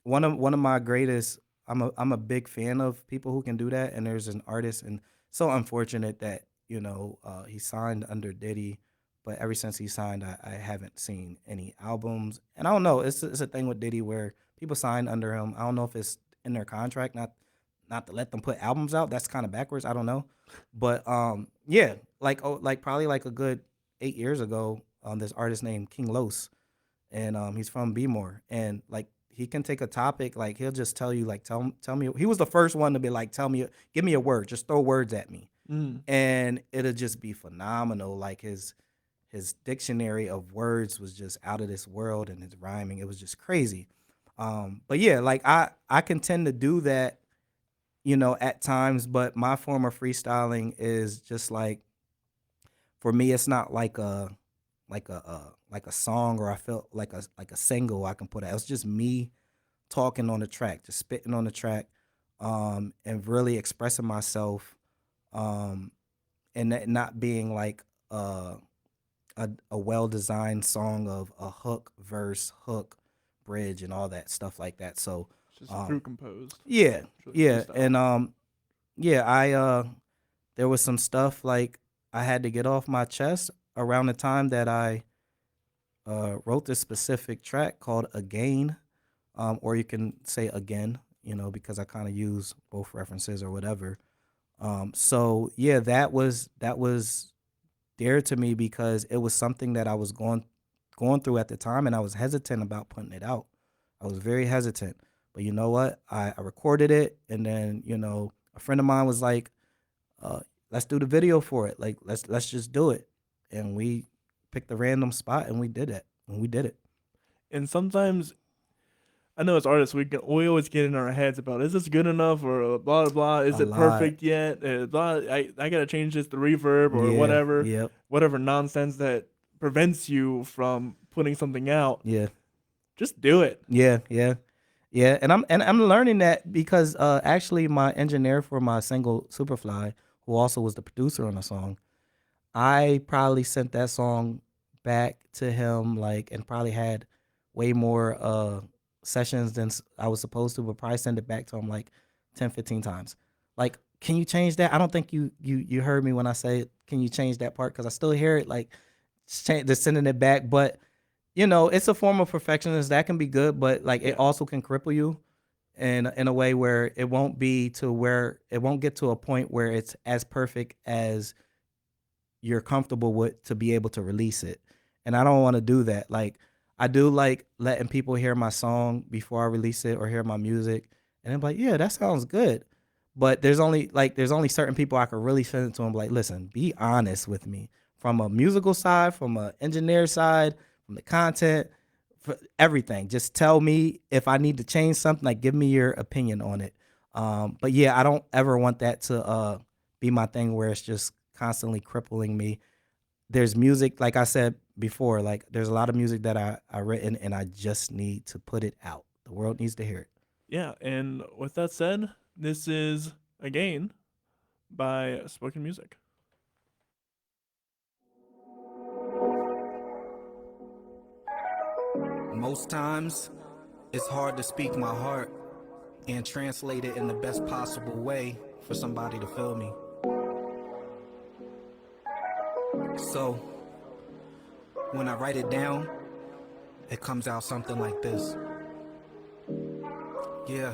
of my greatest. I'm a big fan of people who can do that. And there's an artist, and so unfortunate that he signed under Diddy, but ever since he signed, I haven't seen any albums. And I don't know. It's a thing with Diddy where people sign under him. I don't know if it's in their contract not to let them put albums out. That's kind of backwards. I don't know, but yeah, like probably like a good 8 years ago, this artist named King Los. And he's from Bmore, and like he can take a topic, like he'll just tell you, like tell me. He was the first one to be like, give me a word, just throw words at me, and it'll just be phenomenal. Like his dictionary of words was just out of this world, and his rhyming, it was just crazy. But yeah, like I can tend to do that, at times. But my form of freestyling is just like, for me, it's not like a song, or I felt like a single I can put out. It's just me talking on the track, just spitting on the track, and really expressing myself, and that not being like a well designed song of a hook, verse, hook, bridge, and all that stuff like that. So It's just crew composed. yeah, Freestyle. and I there was some stuff like I had to get off my chest around the time that I wrote this specific track called Again, or you can say Again, because I kind of use both references or whatever. So yeah, that was dear to me because it was something that I was going through at the time, and I was hesitant about putting it out. I was very hesitant, but you know what? I recorded it, and then a friend of mine was like, "Let's do the video for it. Like let's just do it," and we picked a random spot and we did it. And sometimes, I know as artists, we always get in our heads about, is this good enough, or blah blah blah, is A it lot. perfect yet? Blah, I gotta change this, the reverb or Yeah, whatever, Yep. whatever nonsense that prevents you from putting something out. Yeah. Just do it. Yeah. And I'm learning that because actually my engineer for my single Superfly, who also was the producer on the song, I probably sent that song back to him and probably had way more sessions than I was supposed to, but probably sent it back to him like 10, 15 times. Like, can you change that? I don't think you heard me when I say, can you change that part? Because I still hear it, like just sending it back. But it's a form of perfectionism that can be good, but it also can cripple you in a way where it won't get to a point where it's as perfect as you're comfortable with to be able to release it. And I don't want to do that. Like, I do like letting people hear my song before I release it or hear my music, and I'm like, yeah, that sounds good. But there's only certain people I can really send it to them, like, listen, be honest with me from a musical side, from an engineer side, from the content, for everything. Just tell me if I need to change something. Like, give me your opinion on it. But yeah, I don't ever want that to be my thing where it's just constantly crippling me. There's music, like I said before, like there's a lot of music that I written and I just need to put it out. The world needs to hear it. Yeah, and with that said, this is Again by Spoken Musik. Most times, it's hard to speak my heart and translate it in the best possible way for somebody to feel me. So, when I write it down, it comes out something like this. Yeah.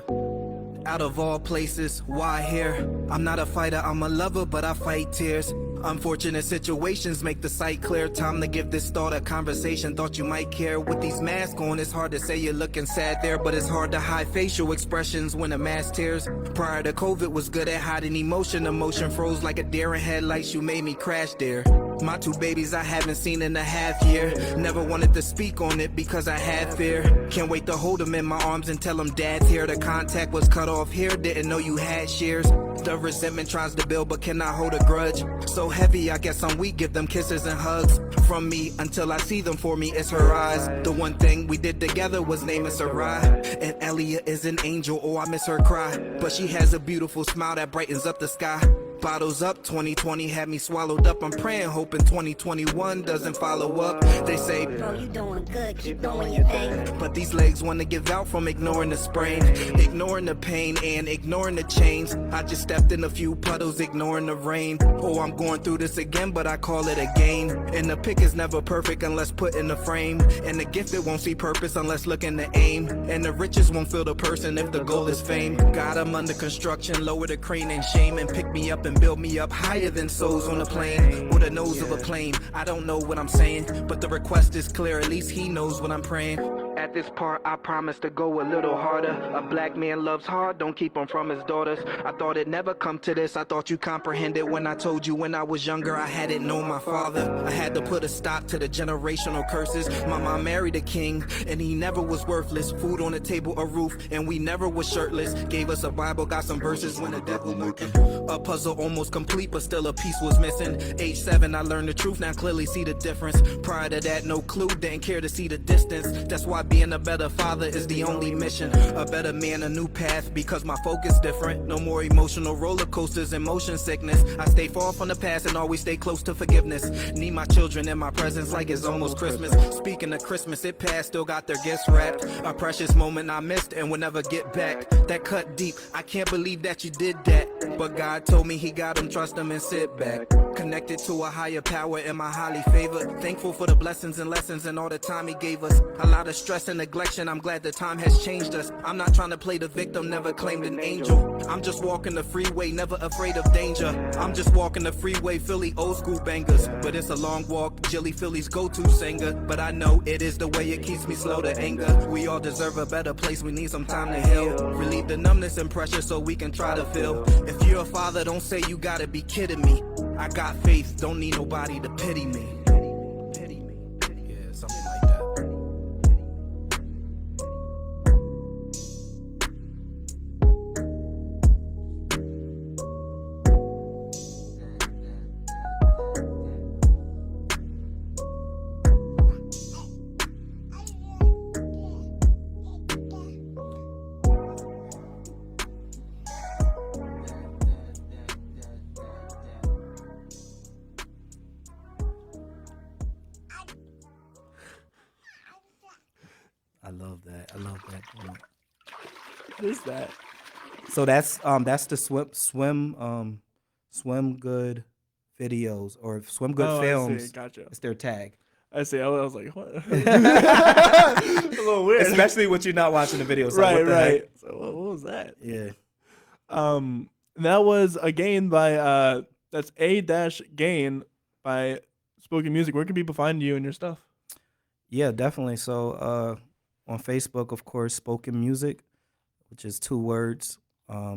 Out of all places, why here? I'm not a fighter, I'm a lover, but I fight tears. Unfortunate situations make the sight clear. Time to give this thought a conversation. Thought you might care. With these masks on, it's hard to say you're looking sad there, but it's hard to hide facial expressions when a mask tears. Prior to COVID, was good at hiding emotion. Emotion froze like a deer in headlights. You made me crash there. My two babies I haven't seen in a half year. Never wanted to speak on it because I had fear. Can't wait to hold them in my arms and tell them dad's here. The contact was cut off here. Didn't know you had shears. The resentment tries to build but cannot hold a grudge. So heavy, I guess I'm weak. Give them kisses and hugs from me until I see them for me. It's her eyes. The one thing we did together was name it Sarai. And Elliot is an angel. Oh, I miss her cry. But she has a beautiful smile that brightens up the sky. Bottles up, 2020 had me swallowed up. I'm praying, hoping 2021 doesn't follow up. They say, bro, you doing good, keep doing your thing. But these legs wanna give out from ignoring the sprain, ignoring the pain and ignoring the chains. I just stepped in a few puddles, ignoring the rain. Oh, I'm going through this again, but I call it a gain. And the pick is never perfect unless put in the frame. And the gifted won't see purpose unless looking to aim. And the riches won't feel the person if the goal is fame. Got them under construction, lower the crane and shame, and pick me up and build me up higher than souls on a plane or the nose of a plane. I don't know what I'm saying, but the request is clear. At least he knows what I'm praying. At this part, I promise to go a little harder. A black man loves hard, don't keep him from his daughters. I thought it'd never come to this. I thought you comprehended when I told you when I was younger I hadn't known my father. I had to put a stop to the generational curses. My mom married a king, and he never was worthless. Food on the table, a roof, and we never was shirtless. Gave us a Bible, got some verses when the devil lurking. A puzzle almost complete, but still a piece was missing. Age 7, I learned the truth, now clearly see the difference. Prior to that, no clue, didn't care to see the distance. That's why being a better father is the only mission. A better man, a new path, because my focus different. No more emotional roller coasters and motion sickness. I stay far from the past and always stay close to forgiveness. Need my children in my presence like it's almost Christmas. Speaking of Christmas, it passed, still got their gifts wrapped. A precious moment I missed and will never get back. That cut deep, I can't believe that you did that. But God told me he got him, trust him and sit back. Connected to a higher power, am I highly favored? Thankful for the blessings and lessons and all the time he gave us. A lot of stress and neglection, I'm glad the time has changed us. I'm not trying to play the victim, never claimed an angel. I'm just walking the freeway, never afraid of danger. I'm just walking the freeway, Philly old school bangers. But it's a long walk, Jilly Philly's go-to singer. But I know it is the way it keeps me slow to anger. We all deserve a better place, we need some time to heal. Relieve the numbness and pressure so we can try to feel. If you're a father, don't say you gotta be kidding me. I got faith, don't need nobody to pity me. Yeah, something like that. I love that. I love that. What is that? So that's the swim good videos or swim good Oh, I films. see. Gotcha. It's their tag. I see. I was like, what? A little weird. Especially when you're not watching the video. So right, what the right. heck? So what was that? Yeah. That was Again by that's A-Gain by Spoken Musik. Where can people find you and your stuff? Yeah, definitely. So on Facebook, of course, Spoken Musik, which is 2 words.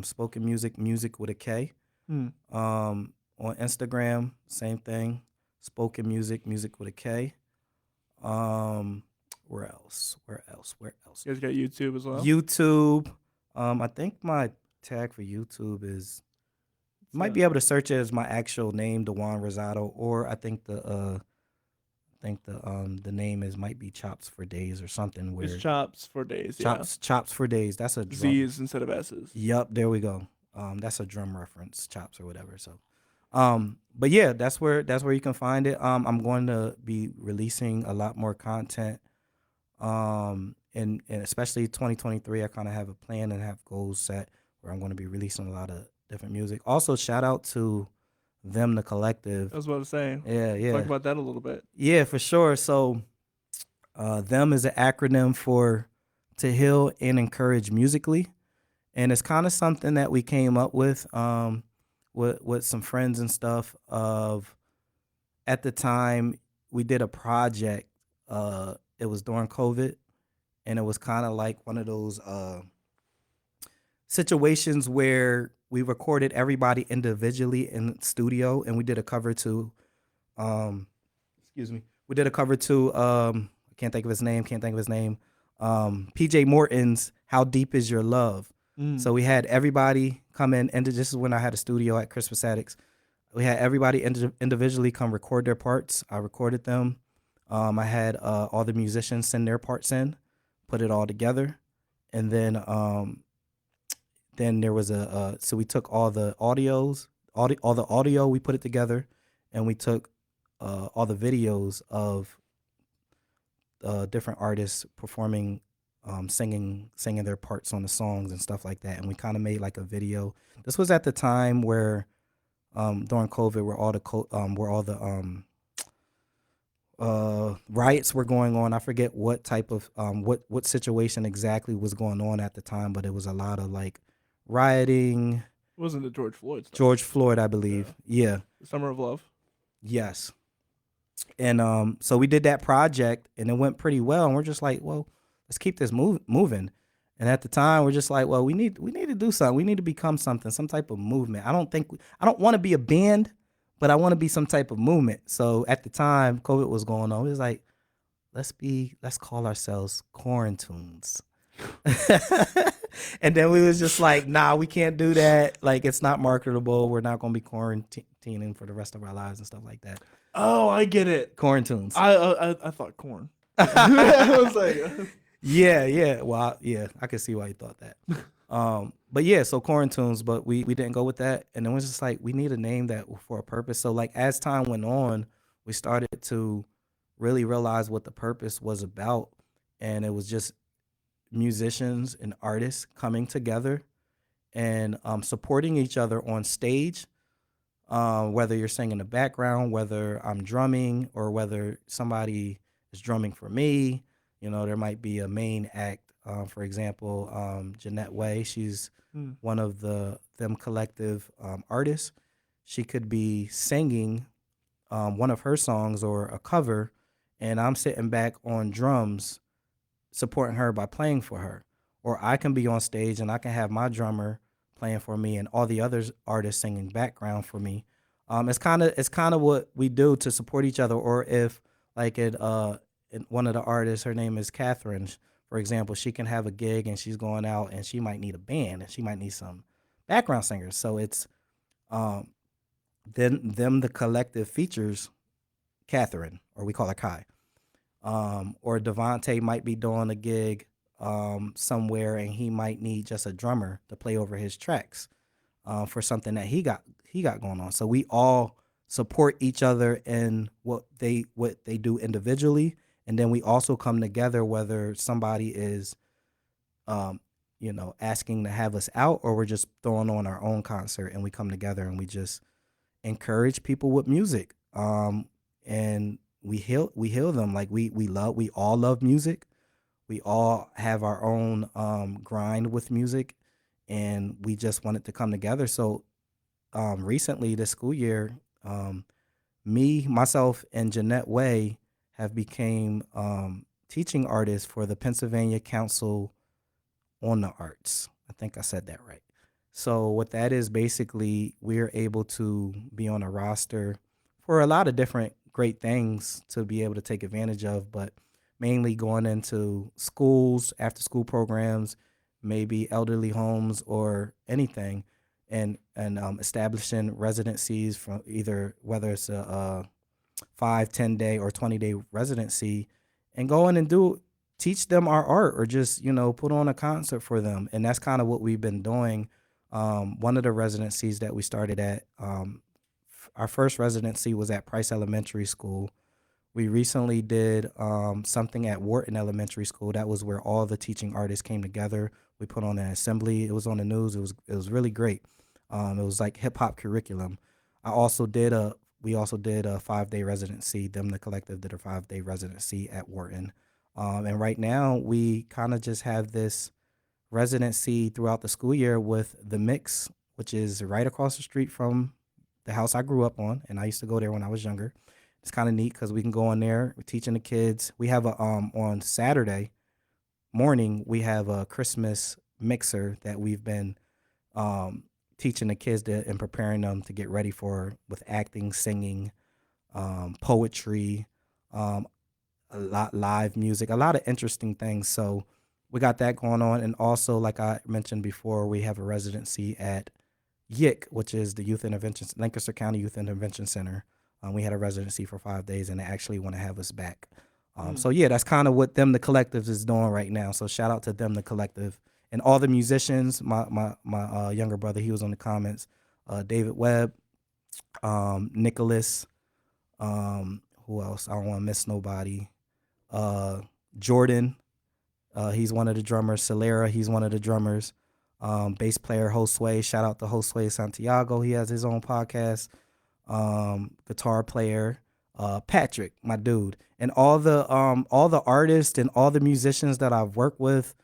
Spoken Musik, music with a K. On Instagram, same thing. Spoken Music, music with a K. Where else? Where else? Where else? You guys got YouTube as well. YouTube. I think my tag for YouTube is you might be able to search it as my actual name, DeJuan Rosado, or I think the name is might be Chops for Days or something. Where It's Chops for Days. Chops for Days. That's a drum. Z's instead of S's. Yup, there we go. That's a drum reference, chops or whatever. So, but yeah, that's where you can find it. I'm going to be releasing a lot more content. And especially 2023, I kind of have a plan and have goals set where I'm going to be releasing a lot of different music. Also, shout out to them, the collective. I was about to say. Yeah. Talk about that a little bit. Yeah, for sure. So, them is an acronym for to heal and encourage musically. And it's kind of something that we came up with some friends and stuff. At the time, we did a project. It was during COVID, and it was kind of like one of those situations where we recorded everybody individually in the studio, and we did a cover to, we did a cover to, I can't think of his name, PJ Morton's "How Deep Is Your Love." So we had everybody come in, and this is when I had a studio at Christmas Addicts. We had everybody individually come record their parts. I recorded them. I had all the musicians send their parts in, put it all together, and then there was so we took all the all the audio, we put it together, and we took all the videos of different artists performing, singing their parts on the songs and stuff like that, and we kind of made like a video. This was at the time where during COVID, where all the riots were going on. I forget what type of what situation exactly was going on at the time, but it was a lot of like rioting. It wasn't the George Floyd stuff. George Floyd, I believe. Yeah. Summer of Love. Yes. And so we did that project, and it went pretty well. And we're just like, well, let's keep this moving. And at the time, we're just like, well, we need to do something. We need to become something, some type of movement. I don't want to be a band, but I want to be some type of movement. So at the time, COVID was going on. It was like, let's call ourselves Quarantunes. And then we was just like, nah, we can't do that. Like, it's not marketable. We're not going to be quarantining for the rest of our lives and stuff like that. Oh, I get it. Quarantunes. I thought corn. I was like, yeah. Well, I could see why you thought that. But yeah, so Quarantunes, but we didn't go with that. And then it was just like, we need a name that for a purpose. So like as time went on, we started to really realize what the purpose was about. And it was just musicians and artists coming together and supporting each other on stage. Whether you're singing in the background, whether I'm drumming, or whether somebody is drumming for me, there might be a main act. For example, Jeanette Way, she's one of them collective artists. She could be singing one of her songs or a cover, and I'm sitting back on drums supporting her by playing for her. Or I can be on stage and I can have my drummer playing for me and all the other artists singing background for me. It's kind of what we do to support each other. Or if like one of the artists, her name is Catherine, for example, she can have a gig and she's going out and she might need a band and she might need some background singers. So it's then the collective features Catherine, or we call her Kai. Or Devontae might be doing a gig somewhere and he might need just a drummer to play over his tracks for something that he got going on. So we all support each other in what they do individually, and then we also come together, whether somebody is asking to have us out, or we're just throwing on our own concert, and we come together and we just encourage people with music. And we heal them. Like we all love music. We all have our own grind with music, and we just wanted to come together. So recently this school year, me, myself, and Jeanette Way have became teaching artists for the Pennsylvania Council on the Arts. I think I said that right. So what that is, basically, we're able to be on a roster for a lot of different great things to be able to take advantage of, but mainly going into schools, after school programs, maybe elderly homes or anything, and establishing residencies from either whether it's a 5, 10 day or 20-day residency, and go in and teach them our art, or just put on a concert for them. And that's kind of what we've been doing. One of the residencies that we started at, our first residency was at Price Elementary School. We recently did something at Wharton Elementary School. That was where all the teaching artists came together. We put on an assembly. It was on the news. It was really great. It was like hip hop curriculum. We also did a 5-day residency. Them, the collective, did a 5-day residency at Wharton. And right now we kind of just have this residency throughout the school year with the Mix, which is right across the street from the house I grew up on, and I used to go there when I was younger. It's kind of neat because we can go in there. We're teaching the kids. We have on Saturday morning we have a Christmas mixer that we've been teaching the kids and preparing them to get ready for, with acting, singing, poetry, a lot live music, a lot of interesting things. So we got that going on, and also, like I mentioned before, we have a residency at YIC, which is the Lancaster County Youth Intervention Center. We had a residency for 5 days, and they actually want to have us back. So yeah, that's kind of what Them the Collective is doing right now. So shout out to Them the Collective and all the musicians. My younger brother, he was on the comments. David Webb, Nicholas, who else? I don't want to miss nobody. Jordan, he's one of the drummers. Solera, he's one of the drummers. Bass player Josue, shout out to Josue Santiago. He has his own podcast. Guitar player Patrick, my dude, and all the artists and all the musicians that I've worked with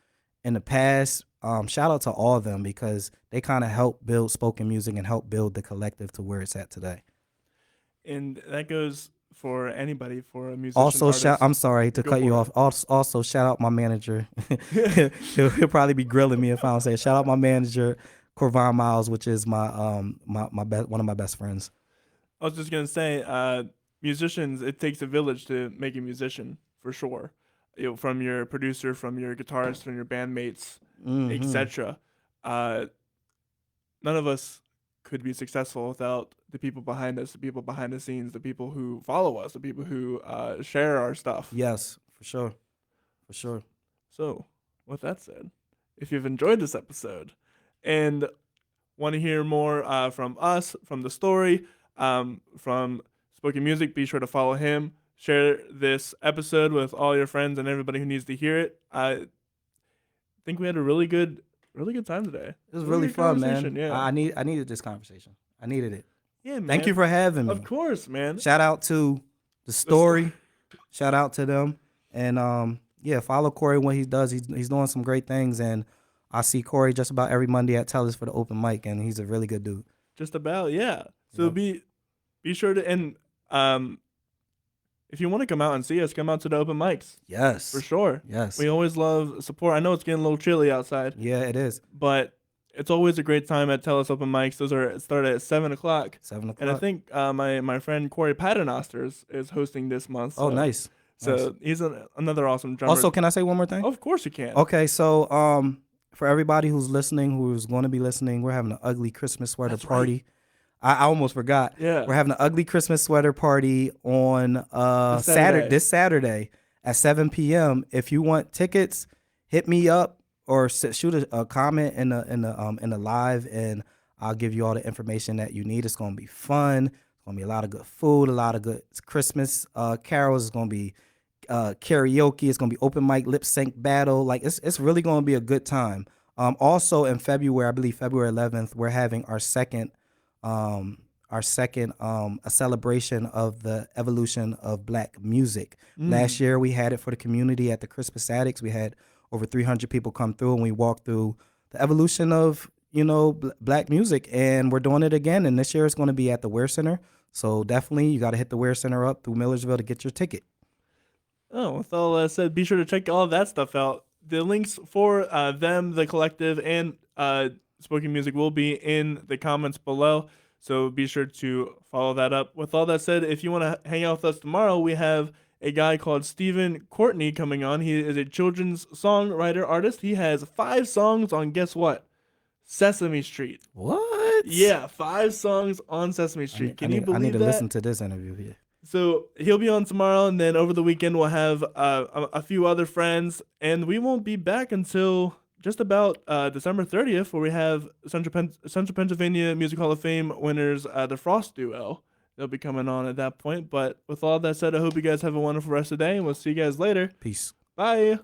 in the past. Shout out to all of them, because they kind of help build Spoken Music and help build the collective to where it's at today. And that goes for anybody, for a musician. Also, I'm sorry to cut you off. Also, shout out my manager. he'll probably be grilling me if I don't say it. Shout out my manager, Corvon Miles, which is my one of my best friends. I was just gonna say, musicians, it takes a village to make a musician, for sure. From your producer, from your guitarist, from your bandmates, etc. None of us could be successful without the people behind us, the people behind the scenes, the people who follow us, the people who share our stuff. Yes, for sure. So, with that said, if you've enjoyed this episode and want to hear more from us, from the story, from Spoken Musik, be sure to follow him. Share this episode with all your friends and everybody who needs to hear it. I think we had a really good time today. It was really fun, man. Yeah. I needed this conversation. I needed it. Yeah, man. Thank you for having me. Of course, man. Shout out to the story. Shout out to them. And yeah, follow Corey when he does. He's doing some great things, and I see Corey just about every Monday at Tellus for the open mic, and he's a really good dude. Just about, yeah. So be sure to, and if you want to come out and see us, come out to the open mics. Yes. For sure. Yes. We always love support. I know it's getting a little chilly outside. Yeah, it is. But it's always a great time at Tellus open mics. Those are started at 7 o'clock. 7 o'clock. And I think my friend Corey Paternoster is hosting this month. So, oh, nice. So he's another awesome drummer. Also, can I say one more thing? Of course you can. Okay, so for everybody who's listening, who's going to be listening, we're having an ugly Christmas sweater party. Right. I almost forgot. Yeah. We're having an ugly Christmas sweater party on this Saturday at 7 p.m. If you want tickets, hit me up or shoot a comment in the live, and I'll give you all the information that you need. It's going to be fun. It's going to be a lot of good food, a lot of good Christmas carols. It's going to be karaoke. It's going to be open mic lip sync battle. Like it's really going to be a good time. Also in February, I believe February 11th, we're having our second a celebration of the evolution of Black music. Last year we had it for the community at the Crispus Attics. We had over 300 people come through, and we walked through the evolution of Black music, and we're doing it again. And this year it's going to be at the Ware Center. So definitely you got to hit the Ware Center up through Millersville to get your ticket. Oh, with all that said, be sure to check all of that stuff out. The links for them, the collective, and Spoken Musik will be in the comments below. So be sure to follow that up. With all that said, if you want to hang out with us tomorrow, we have a guy called Stephen Courtney coming on. He is a children's songwriter artist. He has 5 songs on, guess what? Sesame Street. What? Yeah, 5 songs on Sesame Street. Can you believe I need to that? listen to this interview here. So he'll be on tomorrow, and then over the weekend we'll have a few other friends, and we won't be back until just about December 30th, where we have Central Pennsylvania Music Hall of Fame winners, the Frost Duo. They'll be coming on at that point. But with all that said, I hope you guys have a wonderful rest of the day, and we'll see you guys later. Peace. Bye.